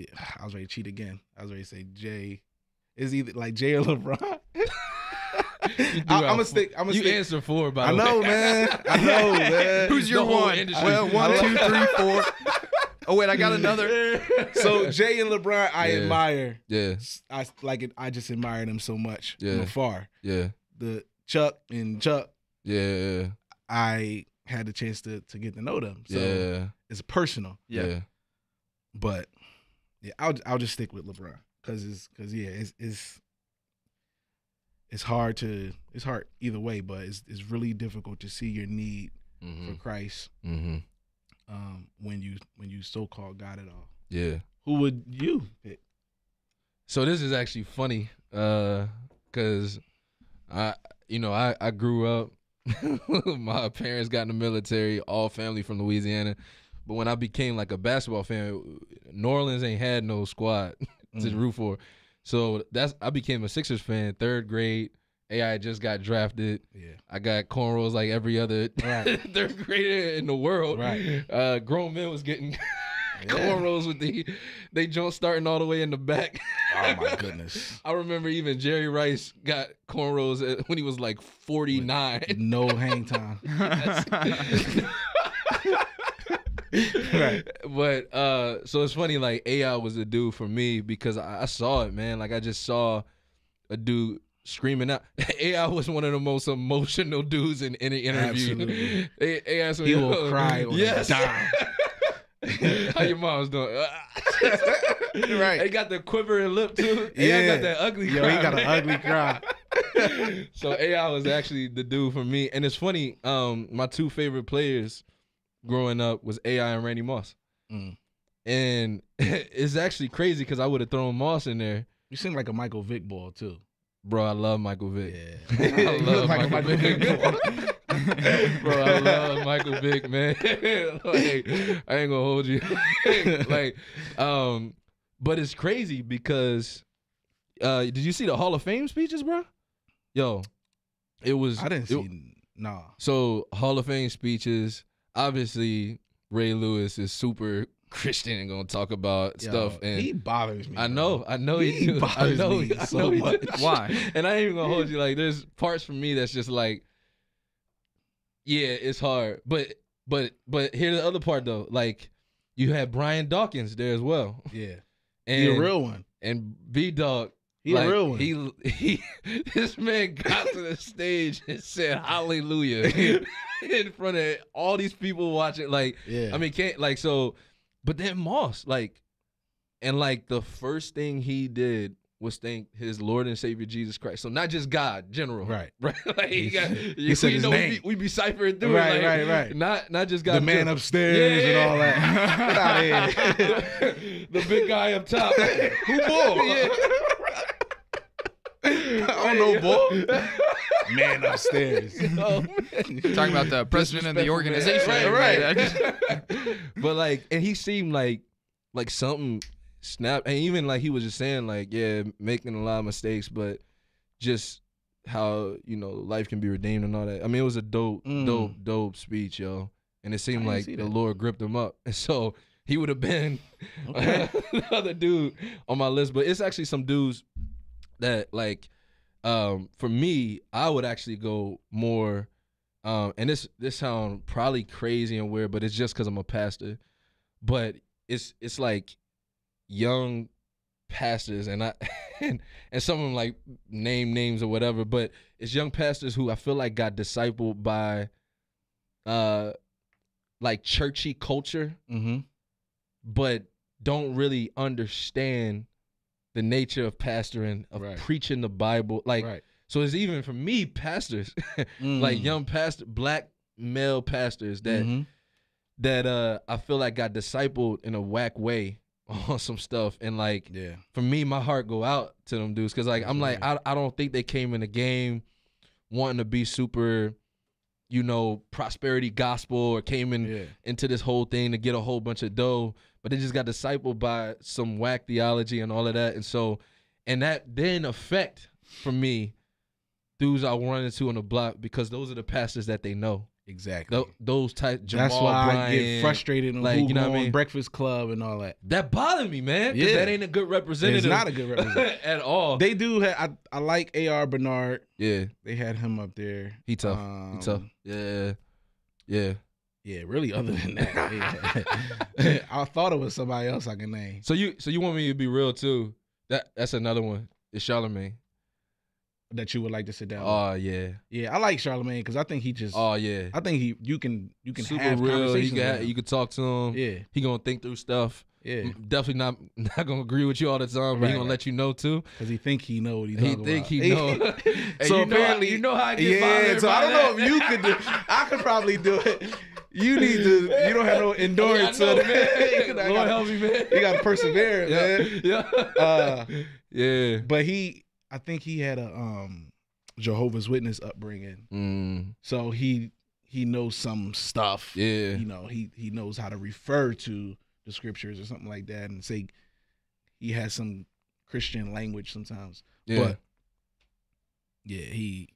B: ready to cheat again. I was ready to say Jay is either like Jay or LeBron. I'm gonna stick.
A: Answer 4, by
B: the way. I know, man.
C: Who's your one? Well, 1, 2, 3, 4. Oh wait, I got another.
B: So Jay and LeBron, I admire.
A: Yeah,
B: I like it. I just admire them so much
A: from
B: afar.
A: Yeah,
B: the Chuck.
A: Yeah,
B: I had the chance to get to know them. So it's personal.
A: Yeah,
B: but I'll just stick with LeBron because it's hard either way, but it's really difficult to see your need for Christ when you so-called got it all.
A: Yeah.
B: Who would you pick?
A: So this is actually funny because I grew up. My parents got in the military, all family from Louisiana. But when I became like a basketball fan, New Orleans ain't had no squad to root for. So I became a Sixers fan, 3rd grade. AI just got drafted. Yeah. I got cornrows like every other 3rd grader in the world.
B: Right.
A: Grown men was getting cornrows with they jump starting all the way in the back.
B: Oh my goodness.
A: I remember even Jerry Rice got cornrows when he was like 49.
B: With no hang time.
A: Right. But so it's funny, like AI was the dude for me because I saw it, man. Like I just saw a dude screaming out. AI was one of the most emotional dudes in any interview.
B: Absolutely.
A: AI,
B: he will cry or die.
A: How your mom's doing?
B: Right.
A: He got the quivering lip too. AI got that ugly cry.
B: He got an ugly cry.
A: So AI was actually the dude for me. And it's funny, my 2 favorite players growing up was AI and Randy Moss. And it's actually crazy because I would have thrown Moss in there.
B: You seem like a Michael Vick ball too.
A: Bro, I love Michael Vick.
B: Yeah.
A: I love Michael Vick. Bro, I love Michael Vick, man. Like, I ain't gonna hold you. Like, but it's crazy because did you see the Hall of Fame speeches, bro? Yo, it was.
B: I didn't see. Nah.
A: So Hall of Fame speeches. Obviously, Ray Lewis is super Christian and gonna talk about stuff. And
B: he bothers me.
A: I know he do.
B: Bothers me so much.
C: Why?
A: And I ain't even gonna hold you. Like, there's parts for me that's just like, yeah, it's hard. But here's the other part though. Like, you had Brian Dawkins there as well.
B: Yeah,
A: and
B: he a real one.
A: And B-Dog.
B: He a real one.
A: He this man got to the stage and said hallelujah in front of all these people watching. Like,
B: yeah.
A: I mean, can't like so. But then Moss, like, and like the first thing he did was thank his Lord and Savior Jesus Christ. So not just God, general,
B: right?
A: Like
B: he said his name.
A: We be ciphering through,
B: right,
A: like,
B: right.
A: Not just God,
B: the man upstairs and all that. Get out of
A: here. The big guy up top.
B: Who ball? Yeah. I don't know, boy. Man upstairs.
C: Oh, man. Talking about the president of the organization,
A: right? But like, and he seemed like something snapped, and even like he was just saying like, yeah, making a lot of mistakes, but just how life can be redeemed and all that. I mean, it was a dope speech, yo, and it seemed like the Lord gripped him up, and so he would have been another dude on my list. But it's actually some dudes that like, for me, I would actually go more, and this sound probably crazy and weird, but it's just because I'm a pastor. But it's like young pastors, and and some of them like name names or whatever, but it's young pastors who I feel like got discipled by, like churchy culture, but don't really understand the nature of pastoring, of preaching the Bible. Like, so it's even for me, pastors, like young black male pastors that I feel like got discipled in a whack way on some stuff. And like, for me, my heart go out to them dudes. Cause like, I'm like, I don't think they came in the game wanting to be super, prosperity gospel, or came into this whole thing to get a whole bunch of dough. But they just got discipled by some whack theology and all of that. And so, and that then affect, for me, dudes I run into on the block, because those are the pastors that they know.
B: Exactly.
A: Those type, Jamal
B: That's why
A: Bryan,
B: I get frustrated and
A: like,
B: on Breakfast Club and all that.
A: That bothered me, man. Yeah. That ain't a good representative.
B: It's not a good representative.
A: At all.
B: They do have, I like A.R. Bernard.
A: Yeah.
B: They had him up there.
A: He tough. He tough. Yeah. Yeah.
B: Yeah, really. Other than that, I thought it was somebody else I can name.
A: So you want me to be real too? That's another one. It's Charlemagne.
B: That you would like to sit down.
A: Oh
B: yeah. I like Charlemagne because I think he just.
A: Oh yeah.
B: I think you can
A: super
B: have
A: real.
B: conversations.
A: You can talk to him.
B: Yeah.
A: He gonna think through stuff.
B: Yeah.
A: Definitely not gonna agree with you all the time, but he gonna let you know too.
B: Because he think he know what he's talking about.
A: He think he know.
B: So apparently,
A: you know how I get bothered.
B: So I don't know if you could do. I could probably do it. You need to. You don't have no endurance.
A: Man. Lord help me, man.
B: You got to persevere, man.
A: Yeah. Yeah.
B: But I think he had a Jehovah's Witness upbringing. So he knows some stuff.
A: Yeah.
B: He knows how to refer to the scriptures or something like that, and say he has some Christian language sometimes.
A: Yeah.
B: But yeah, he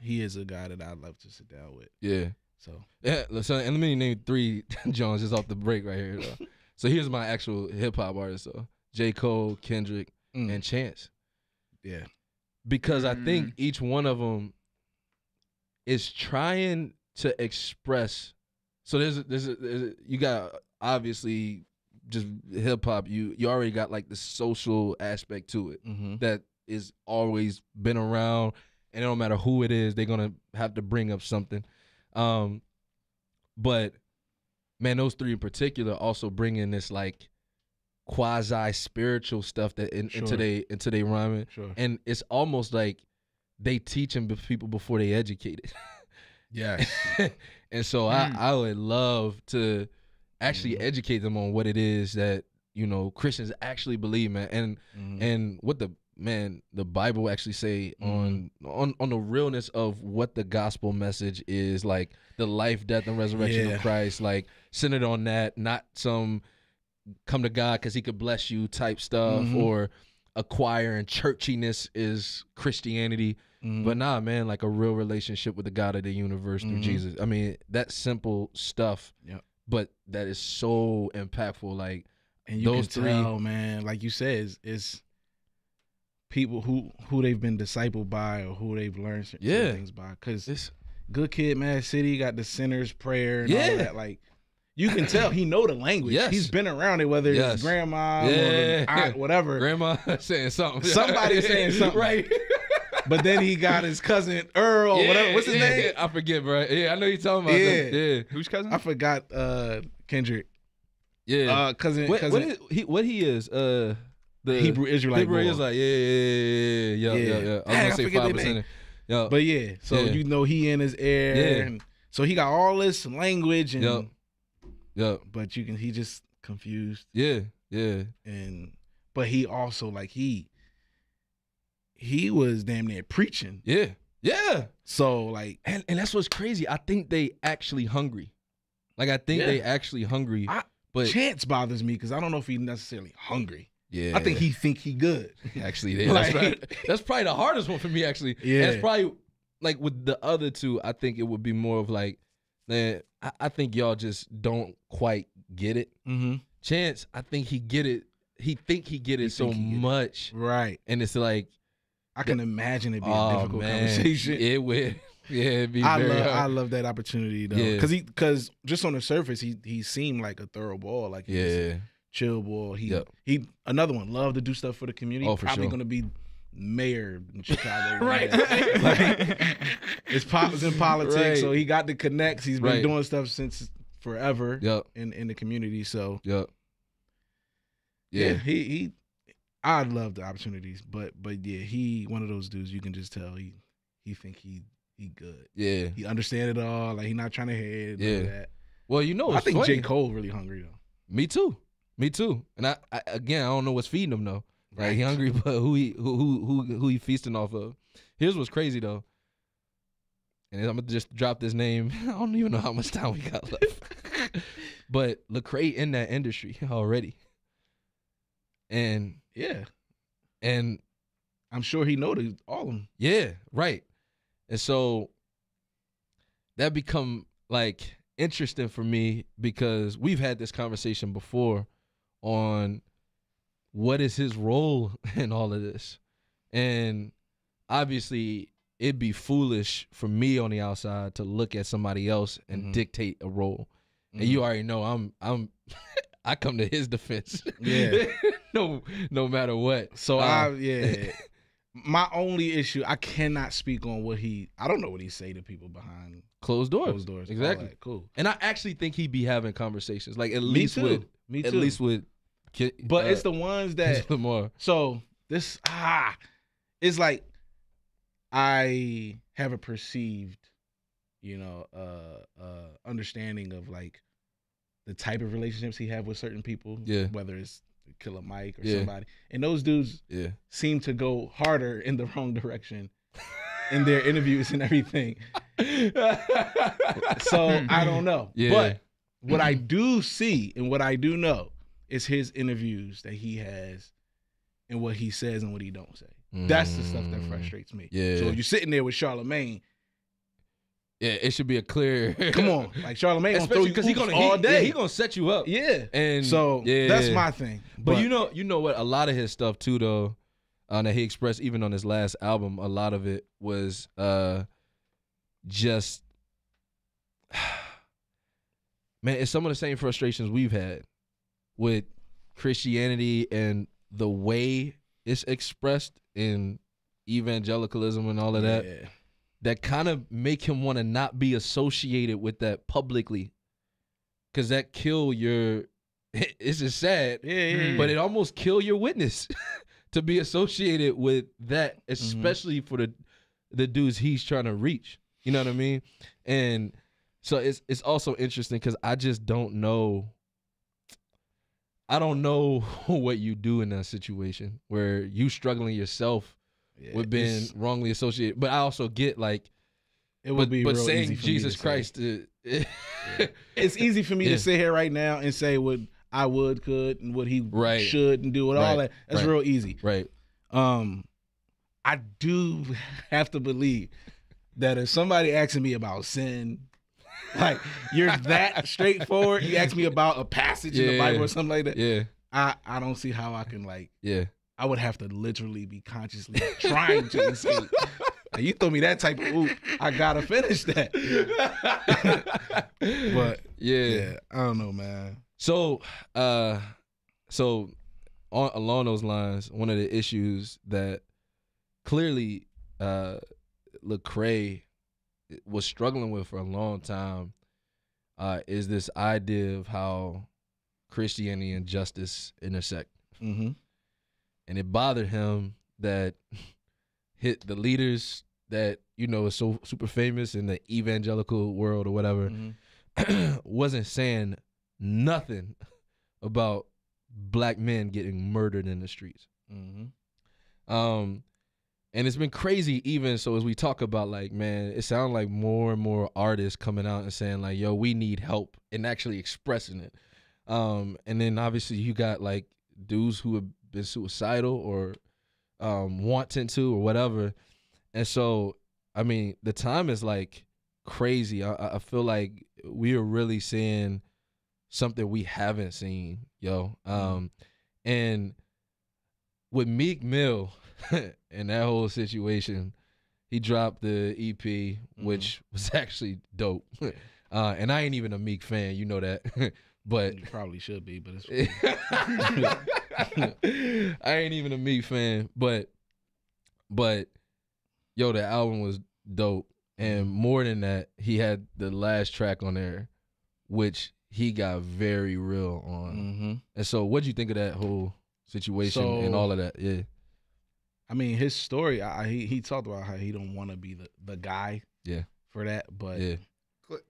B: is a guy that I'd love to sit down with.
A: Yeah.
B: So
A: yeah, so and let me name 3 Johns just off the break right here. Though. So here's my actual hip hop artists: though. J. Cole, Kendrick, and Chance.
B: Yeah,
A: because I think each one of them is trying to express. So there's you got obviously just hip hop. You already got like the social aspect to it that is always been around, and it don't matter who it is, they're gonna have to bring up something. But man, those 3 in particular also bring in this like quasi spiritual stuff that into they rhyming, and it's almost like they teaching people before they educated.
B: Yes.
A: And so I would love to actually educate them on what it is that, you know, Christians actually believe, man. And what the Bible actually say on the realness of what the gospel message is, like the life, death, and resurrection of Christ, like centered on that, not some come to God because he could bless you type stuff, or acquiring churchiness is Christianity. But nah, man, like a real relationship with the God of the universe through Jesus. I mean, that simple stuff, but that is so impactful. Like,
B: and you can tell, man, like you said, is people who they've been discipled by or who they've learned certain things by. Because Good Kid, Mad City got the sinner's prayer and all that. Like, you can tell he know the language. He's been around it, whether it's grandma or aunt, whatever.
A: Grandma saying something.
B: Somebody saying something.
A: Right.
B: But then he got his cousin Earl, whatever. What's his name?
A: I forget, bro. Yeah, I know you're talking about them. Yeah.
C: Whose cousin?
B: I forgot Kendrick.
A: Yeah.
B: Cousin.
A: What he is? The
B: Hebrew Israelite.
A: Hebrew Israelite. Yeah. I was gonna say 5%. Yeah.
B: But yeah, so you know he in his air. And so he got all this language and but he just confused.
A: Yeah.
B: But he also like he was damn near preaching.
A: Yeah.
B: So like,
A: and that's what's crazy. I think they actually hungry. Like, I think they actually hungry. But
B: Chance bothers me because I don't know if he's necessarily hungry.
A: Yeah.
B: I think he think he good.
A: Actually, that's probably the hardest one for me, actually. Yeah. That's probably, like, with the other two, I think it would be more of like, man, I think y'all just don't quite get it. Chance, I think he get it. He think he get it so much.
B: Right.
A: And it's like,
B: I can imagine it being a difficult conversation.
A: It would. Yeah, it'd be very hard.
B: I love that opportunity though. Because just on the surface, he seemed like a thorough boy. Like he's chill boy. He another one, love to do stuff for the community.
A: Oh, for
B: probably
A: sure.
B: gonna be mayor in Chicago.
C: Right.
B: Like, his pop was in politics, so he got the connects. He's been doing stuff since forever in the community. So he I love the opportunities, but yeah, he one of those dudes you can just tell he think he good. Yeah, he understand it all. Like, he not trying to head. That.
A: Well, you know,
B: I think
A: funny.
B: J. Cole really hungry though.
A: Me too. And I again, I don't know what's feeding him though. Like, he hungry, but who he feasting off of? Here's what's crazy though, and I'm gonna just drop this name. I don't even know how much time we got left, but Lecrae in that industry already, and and
B: I'm sure he noticed all of them.
A: Yeah, right. And so that become like interesting for me because we've had this conversation before on what is his role in all of this. And obviously it'd be foolish for me on the outside to look at somebody else and dictate a role. And you already know I'm I come to his defense. Yeah. no matter what.
B: So my only issue, I cannot speak on I don't know what he say to people behind
A: closed doors.
B: Closed doors.
A: Exactly.
B: Right, cool.
A: And I actually think he'd be having conversations. Like, at least with
B: but it's the ones that
A: Lamar.
B: So this it's like I have a perceived, understanding of like the type of relationships he have with certain people. Yeah. Whether it's Killer Mike or somebody. And those dudes seem to go harder in the wrong direction in their interviews and everything. So I don't know. Yeah. But what I do see and what I do know is his interviews that he has and what he says and what he don't say. That's the stuff that frustrates me. Yeah. So if you're sitting there with Charlamagne,
A: it should be a clear.
B: Come on, like Charlamagne gonna throw you because all day.
A: He gonna set you up.
B: Yeah,
A: and
B: so that's my thing.
A: But you know what? A lot of his stuff too, though, that he expressed even on his last album, a lot of it was just, man, it's some of the same frustrations we've had with Christianity and the way it's expressed in evangelicalism and all of that. Yeah. That kind of make him want to not be associated with that publicly. Because that kill your, it's just sad, but it almost kill your witness to be associated with that, especially for the dudes he's trying to reach. You know what I mean? And so it's also interesting because I just don't know I don't know what you do in that situation where you struggling yourself with being wrongly associated. But I also get like,
B: it would be
A: but
B: real
A: saying
B: easy for
A: Jesus
B: me to
A: Christ,
B: it's easy for me to sit here right now and say what I could, and what he should and do and all that. That's real easy.
A: Right.
B: I do have to believe that if somebody asking me about sin, like you're that straightforward, you ask me about a passage in the Bible or something like that.
A: Yeah.
B: I don't see how I can I would have to literally be consciously trying to escape. Like, you throw me that type of oop, I gotta finish that. But yeah, I don't know, man.
A: So along those lines, one of the issues that clearly Lecrae was struggling with for a long time is this idea of how Christianity and justice intersect.
B: Mm-hmm.
A: And it bothered him that hit the leaders that, you know, is so super famous in the evangelical world or whatever, wasn't saying nothing about black men getting murdered in the streets. And it's been crazy even so as we talk about, like, man, it sounds like more and more artists coming out and saying like, yo, we need help, and actually expressing it. And then obviously you got like dudes who have been suicidal or wanting to or whatever. And so, I mean, the time is like crazy. I feel like we are really seeing something we haven't seen, yo. And with Meek Mill and that whole situation, he dropped the EP, which was actually dope. And I ain't even a Meek fan, you know that. But
B: you probably should be, but it's
A: I ain't even a Meek fan, but yo, the album was dope. And more than that, he had the last track on there, which he got very real on. And so what'd you think of that whole situation and all of that? Yeah.
B: I mean, his story, he talked about how he don't want to be the guy for that, but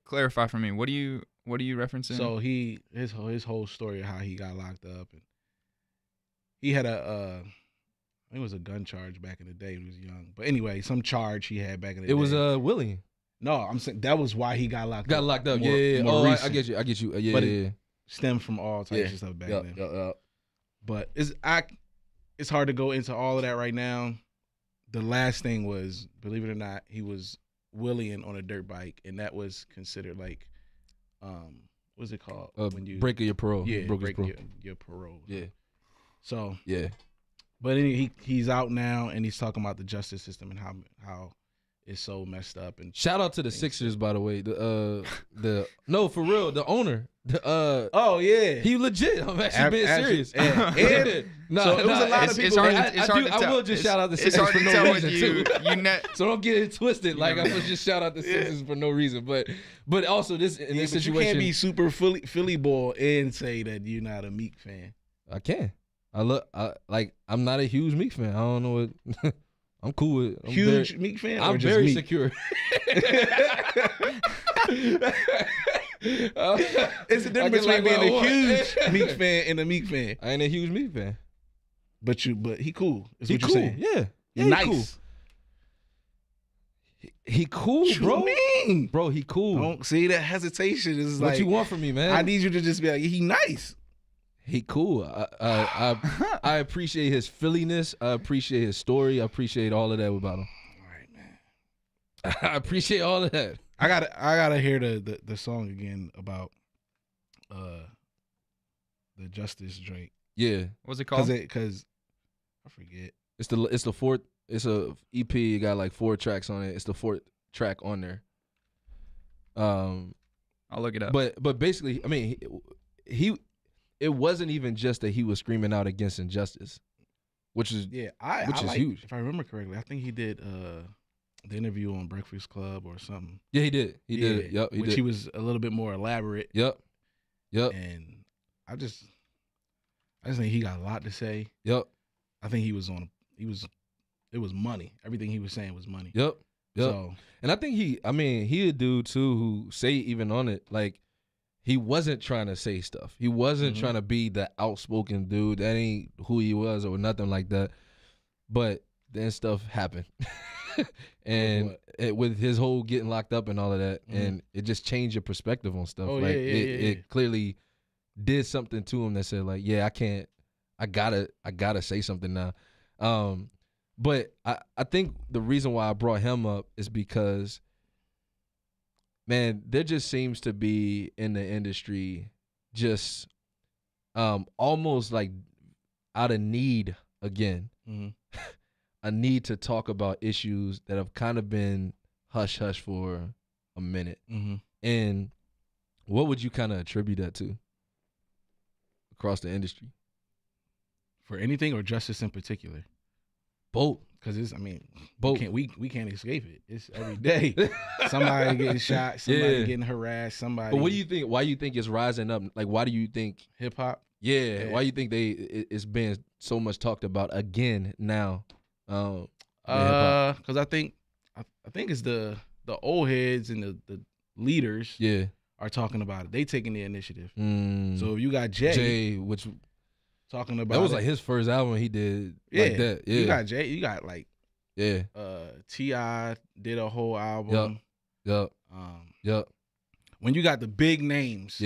C: clarify for me, what are you referencing?
B: So his whole story of how he got locked up, and he had I think it was a gun charge back in the day when he was young. But anyway, some charge he had back in the day.
A: It was Willie.
B: No, I'm saying that was why he got locked up.
A: Got locked up.
B: More
A: I get you. Yeah,
B: but
A: yeah.
B: It stemmed from all types of stuff back then. But it's hard to go into all of that right now. The last thing was, believe it or not, he was wheeling on a dirt bike, and that was considered like, what's it called?
A: When you break your parole.
B: Yeah, break your parole.
A: Yeah.
B: So
A: yeah.
B: But he's out now, and he's talking about the justice system and how it's so messed up. And
A: shout out to the Sixers, by the way. No, for real, the owner.
B: Oh yeah,
A: he legit. I'm actually being serious.
B: And it was a lot of people.
A: I will just shout out the Sixers for no reason too. So don't get it twisted. Like I was just shout out the Sixers for no reason. But also this in this situation,
B: you can't be super Philly boy and say that you're not a Meek fan.
A: I can. I'm not a huge Meek fan. I don't know what. I'm cool with
B: huge Meek fan.
A: I'm very secure.
B: It's a difference between being a huge Meek fan and a Meek fan.
A: I ain't a huge Meek fan,
B: but he cool. Is
A: he
B: what
A: cool?
B: You're saying.
A: Yeah,
B: he's nice.
A: He cool,
B: what
A: bro.
B: You mean?
A: Bro, he cool.
B: Don't see that hesitation. Is
A: what
B: like,
A: you want from me, man.
B: I need you to just be like, he nice.
A: He cool. I appreciate his Philliness. I appreciate his story. I appreciate all of that about him.
B: All right, man.
A: I appreciate all of that.
B: I gotta hear the song again about the Justice drink.
A: Yeah.
C: What's it called?
B: Because I forget.
A: It's the fourth. It's a EP. It got like 4 tracks on it. It's the 4th track on there.
C: I'll look it up.
A: But basically, I mean, he it wasn't even just that he was screaming out against injustice, which is huge.
B: If I remember correctly, I think he did the interview on Breakfast Club or something.
A: Yeah, he did. He did. Yep.
B: He was a little bit more elaborate.
A: Yep.
B: And I just think he got a lot to say.
A: Yep.
B: I think it was money. Everything he was saying was money.
A: Yep.
B: So,
A: and I think he a dude too who say even on it, like, he wasn't trying to say stuff. He wasn't trying to be the outspoken dude. That ain't who he was or nothing like that. But then stuff happened. And with his whole getting locked up and all of that, and it just changed your perspective on stuff. It clearly did something to him that said, like, yeah, I gotta say something now. But I think the reason why I brought him up is because, man, there just seems to be in the industry just almost like out of need again. A need to talk about issues that have kind of been hush-hush for a minute. And what would you kind of attribute that to across the industry?
B: For anything or justice in particular?
A: Both.
B: Because both. We can't escape it. It's every day. Somebody getting shot, somebody getting harassed, somebody.
A: But what do you think? Why do you think it's rising up? Like, why do you think
B: hip hop?
A: Yeah. Why do you think it's been so much talked about again now?
B: Because I think it's the old heads and the leaders are talking about it. They taking the initiative. So if you got Jay,
A: which
B: talking about
A: that was like his first album he did like that. Yeah.
B: You got Jay, you got like T.I. did a whole album.
A: Yup.
B: When you got the big names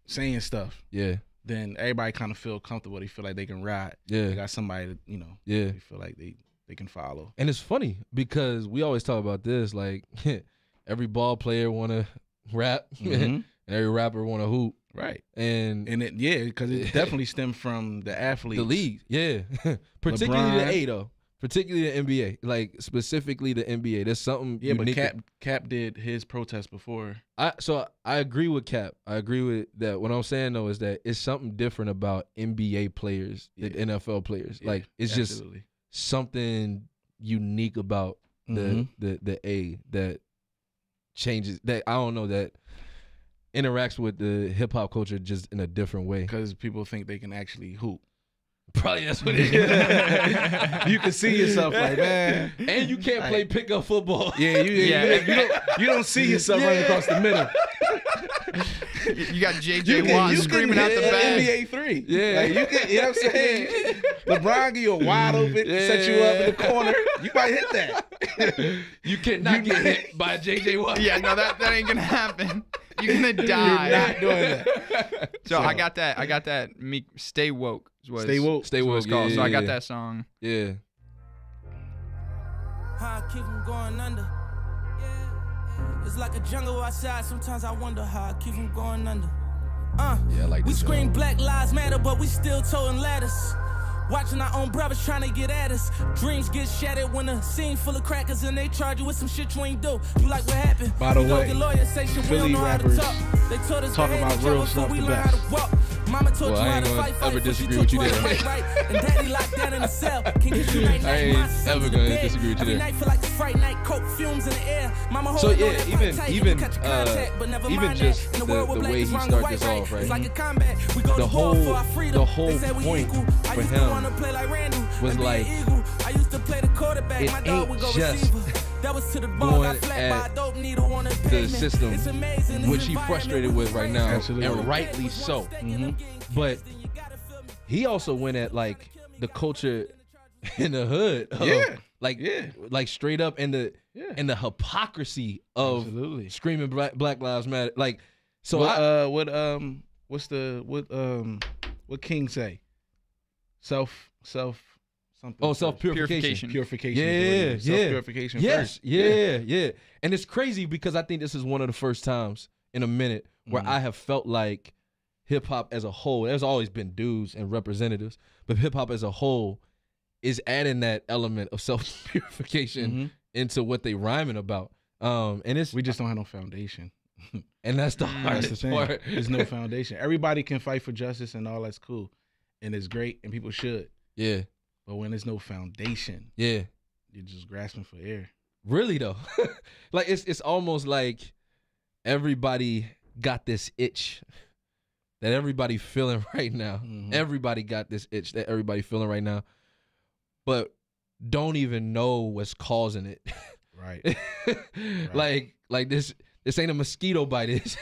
B: saying stuff, then everybody kind of feel comfortable. They feel like they can ride. They got somebody that, they feel like they can follow.
A: And it's funny because we always talk about this, like every ball player want to rap and every rapper want to hoop.
B: Right.
A: And
B: it because it definitely stemmed from the athletes.
A: The league, particularly
B: LeBron.
A: the A though. Particularly the NBA, like specifically the NBA. There's something unique.
B: But Cap did his protest before.
A: So I agree with Cap. I agree with that. What I'm saying though is that it's something different about NBA players than NFL players. Like it's
B: absolutely.
A: Just something unique about the A that changes, that I don't know, that interacts with the hip hop culture just in a different way.
B: Because people think they can actually hoop.
A: Probably that's what it is.
B: You can see yourself like, man.
A: And you can't play pickup football.
B: You don't see yourself running across the middle.
C: You got JJ Watt screaming out the back.
B: NBA 3. Yeah. Like, you know what I'm saying? LeBron give you a wide open, set you up in the corner. You might hit that.
A: You cannot get hit by JJ Watt.
C: Yeah, no, that ain't going to happen. You're going to die.
B: You're not doing that.
C: So I got that. Stay Woke.
B: Stay Woke.
A: Stay Woke.
C: Yeah, so I got that song.
A: Yeah.
D: How I keep them going under. It's like a jungle outside. Sometimes I wonder how I keep them going under.
A: Yeah, I like
D: we
A: this
D: scream
A: song.
D: Black Lives Matter, but we still towing ladders. Watching our own brothers trying to get at us. Dreams get shattered when a scene full of crackers and they charge you with some shit you ain't do. You like what happened?
B: By the way,
D: Philly
B: rappers
D: they taught us
B: talk about real stuff the best.
D: Mama taught
A: Well,
D: you
A: I
D: how
A: ain't
D: to
A: gonna
D: fight,
A: ever
D: fight,
A: disagree
D: she
A: with you
D: taught
A: there.
D: right. And daddy locked down in the cell. Can get you night,
A: I ain't
D: my sons
A: ever
D: in
A: gonna
D: the bed.
A: disagree with you
D: Every
A: there.
D: night feel like Fright night, coke fumes in the air. Mama
A: So
D: hold
A: yeah,
D: on that fight tight,
A: even
D: catch a contact, but never
A: even
D: mind
A: just
D: that. In
A: the
D: a world where
A: way
D: black
A: he
D: is wrong,
A: started
D: white
A: this off, right?
D: It's like a combat. We go
A: The
D: to
A: whole-
D: war for our freedom.
A: the whole
D: They say we
A: point
D: equal. I
A: for
D: used
A: him
D: to wanna play like Randall
A: was
D: and be an
A: like,
D: eagle. I used to play the quarterback.
A: it
D: My dog would go
A: ain't just
D: receiver. That was to the ball, got
A: going
D: flat by
A: at
D: a dope needle on the
A: the
D: pavement.
A: system,
D: It's amazing.
A: which he frustrated with right now,
B: Absolutely.
A: and rightly so. But he also went at like the culture in the hood, like straight up in the hypocrisy of
B: Absolutely.
A: screaming Black Lives Matter. Like, so
B: what King say? Self something.
A: Oh, self-purification.
B: Purification.
A: Yeah.
B: Self-purification
A: Yes,
B: first.
A: yeah. And it's crazy because I think this is one of the first times in a minute where I have felt like hip hop as a whole, there's always been dudes and representatives, but hip hop as a whole is adding that element of self-purification into what they rhyming about. And
B: We just don't have no foundation.
A: and that's the
B: That's
A: hardest
B: the thing.
A: part.
B: There's no foundation. Everybody can fight for justice and all that's cool. And it's great and people should.
A: Yeah.
B: But when there's no foundation,
A: Yeah.
B: you're just grasping for air.
A: Really though. Like it's almost like everybody got this itch that everybody feeling right now. Everybody got this itch that everybody feeling right now, but don't even know what's causing it.
B: Right.
A: Like this this ain't a mosquito bite. It's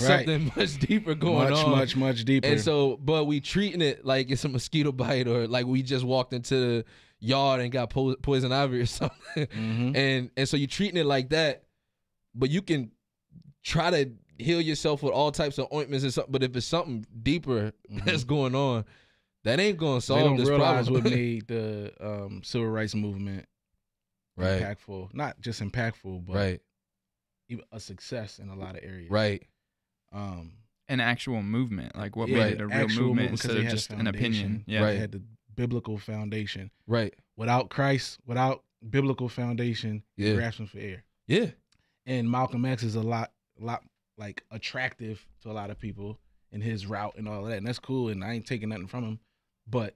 A: something much deeper going on.
B: Much deeper.
A: And so, but we treating it like it's a mosquito bite or like we just walked into the yard and got poison ivy or something. And so you treating it like that, but you can try to heal yourself with all types of ointments and something. But if it's something deeper that's going on, that ain't going to solve this problem.
B: They don't realize what made the civil rights movement impactful. Not just impactful, but even a success in a lot of areas.
A: Right.
C: An actual movement. Like what made it a real movement instead of just an opinion. Yeah.
B: It had the biblical foundation.
A: Right.
B: Without Christ, without biblical foundation, you're grasping for air.
A: Yeah.
B: And Malcolm X is a lot like attractive to a lot of people in his route and all of that. And that's cool. And I ain't taking nothing from him. But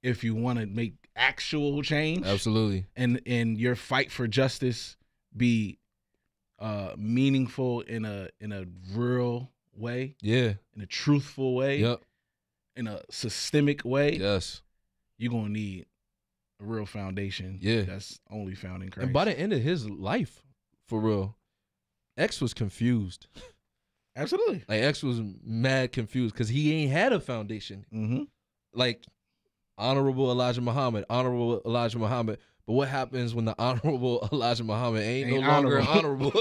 B: if you want to make actual change,
A: absolutely,
B: and your fight for justice be meaningful in a real way, in a truthful way, in a systemic way, you're gonna need a real foundation. That's only found in Christ.
A: And by the end of his life, for real, X was confused.
B: Absolutely.
A: Like X was mad confused because he ain't had a foundation. Like Honorable Elijah Muhammad. But what happens when the Honorable Elijah Muhammad ain't no longer honorable?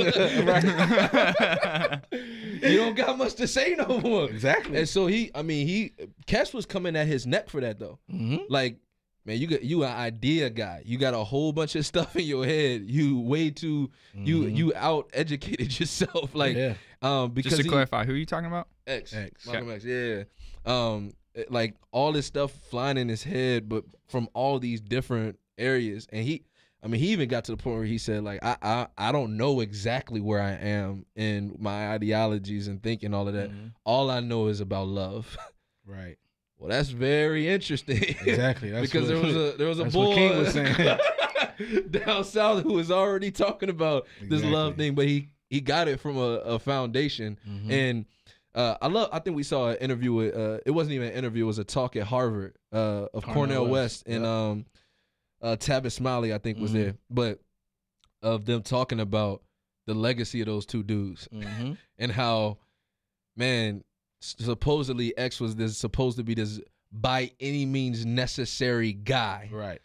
A: You don't got much to say no more.
B: Exactly.
A: And so Kes was coming at his neck for that though. Like, man, you an idea guy. You got a whole bunch of stuff in your head. You way too you out educated yourself. Like, because
C: just to clarify, who are you talking about?
A: X. Malcolm X. Like all this stuff flying in his head, but from all these different areas. And he even got to the point where he said, like, I don't know exactly where I am in my ideologies and thinking all of that. All I know is about love.
B: Right.
A: Well, that's very interesting.
B: Exactly. That's
A: because there was a boy
B: King was saying.
A: down south who was already talking about this love thing, but he got it from a foundation. And I think we saw an interview with it wasn't even an interview, it was a talk at Harvard of Cornel West and Tavis Smiley, I think, was there, but of them talking about the legacy of those two dudes and how, man, supposedly X was supposed to be this by any means necessary guy,
B: right?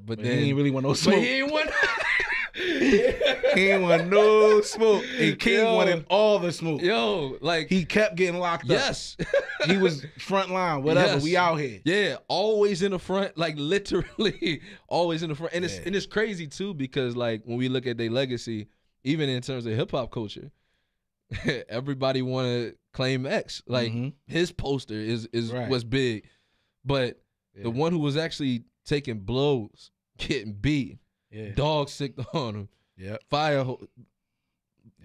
A: but then
B: he ain't really want no smoke.
A: But he ain't want.
B: He ain't want no smoke. And King wanted all the smoke.
A: Like
B: he kept getting locked up.
A: Yes.
B: He was front line, whatever. We out here.
A: Yeah, always in the front, like literally always in the front. And it's crazy too, because like when we look at their legacy, even in terms of hip hop culture, everybody want to claim X. Like his poster is what's big. But the one who was actually taking blows, getting beat, dog sick on him, fire,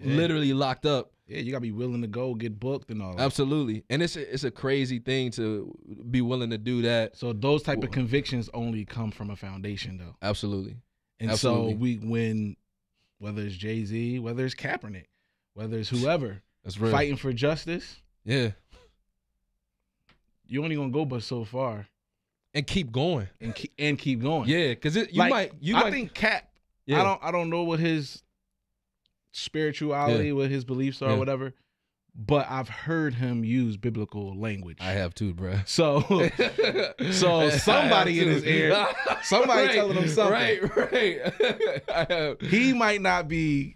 A: literally locked up.
B: Yeah, you gotta be willing to go get booked and all that.
A: Absolutely. And it's a crazy thing to be willing to do that.
B: So those type of convictions only come from a foundation though.
A: Absolutely.
B: And so when whether it's Jay-Z, whether it's Kaepernick, whether it's whoever fighting for justice, you only gonna go but so far.
A: And keep going.
B: And keep going.
A: Yeah, because I
B: think Cap, I don't know what his spirituality, what his beliefs are, or whatever, but I've heard him use biblical language.
A: I have too, bro.
B: So somebody in his ear, somebody telling him something.
A: Right.
B: He might not be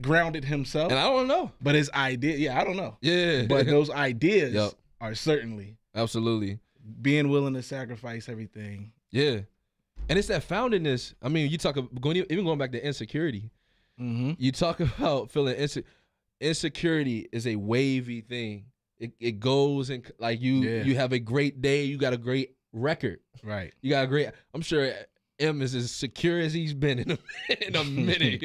B: grounded himself.
A: And I don't know.
B: But his idea, I don't know.
A: Yeah.
B: But those ideas are certainly.
A: Absolutely.
B: Being willing to sacrifice everything.
A: Yeah. And it's that foundedness. I mean, you talk about going back to insecurity. You talk about feeling insecurity is a wavy thing. It goes and like you have a great day, you got a great record.
B: Right.
A: You got a great, I'm sure M is as secure as he's been in a minute.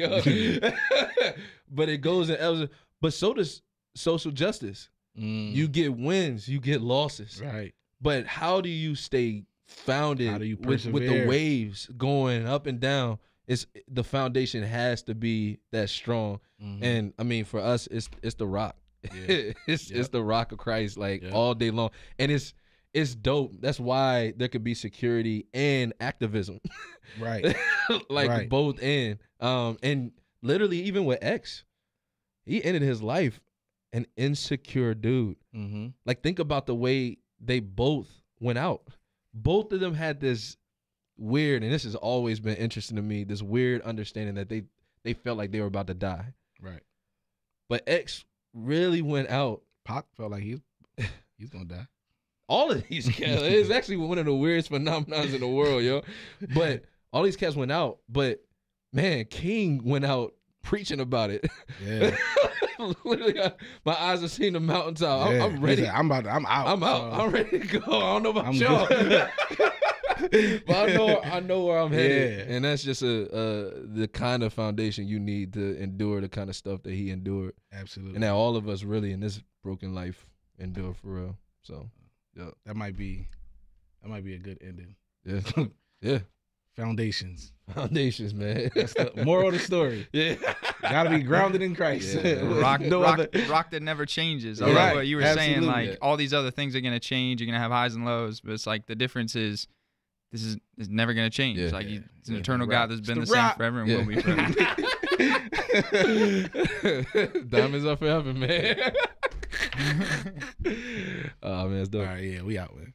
A: But it goes and ebbs. But so does social justice. You get wins, you get losses.
B: Right.
A: But how do you stay founded with the waves going up and down? The foundation has to be that strong. And I mean, for us, it's the rock. It's the rock of Christ, like all day long. And it's dope. That's why there could be security and activism.
B: Right.
A: Like both in. And literally even with X, he ended his life an insecure dude.
B: Mm-hmm.
A: Like, think about the way they both went out. Both of them had this weird, and this has always been interesting to me, this weird understanding that they felt like they were about to die.
B: Right.
A: But X really went out.
B: Pac felt like he's gonna die.
A: All of these cats. It's actually one of the weirdest phenomenons in the world, yo. But all these cats went out. But man, King went out preaching about it.
B: Yeah.
A: Literally, my eyes have seen the mountaintop.
B: Yeah.
A: I'm ready.
B: I'm out.
A: I'm out.
B: So.
A: I'm ready to go. I don't know about
B: I'm
A: y'all. But I know where I'm headed.
B: Yeah.
A: And that's just the kind of foundation you need to endure the kind of stuff that he endured.
B: Absolutely.
A: And that all of us really in this broken life endure for real. So, yeah.
B: That might be a good ending.
A: Yeah. Yeah.
B: Foundations,
A: man.
B: That's the moral of the story.
A: Yeah.
B: Gotta be grounded in Christ.
A: Yeah.
C: rock that never changes. I
A: Yeah.
C: love what you were saying.
B: Absolutely.
C: Like, all these other things are gonna change. You're gonna have highs and lows, but it's like the difference is this is never gonna change.
A: Yeah.
C: Like, it's an
B: Yeah.
C: eternal God that's been the
B: It's
C: same
B: rock.
C: forever and
A: Yeah.
C: will be forever.
A: Diamonds are forever, man. Oh man, it's dope.
B: All right, yeah, we out, man.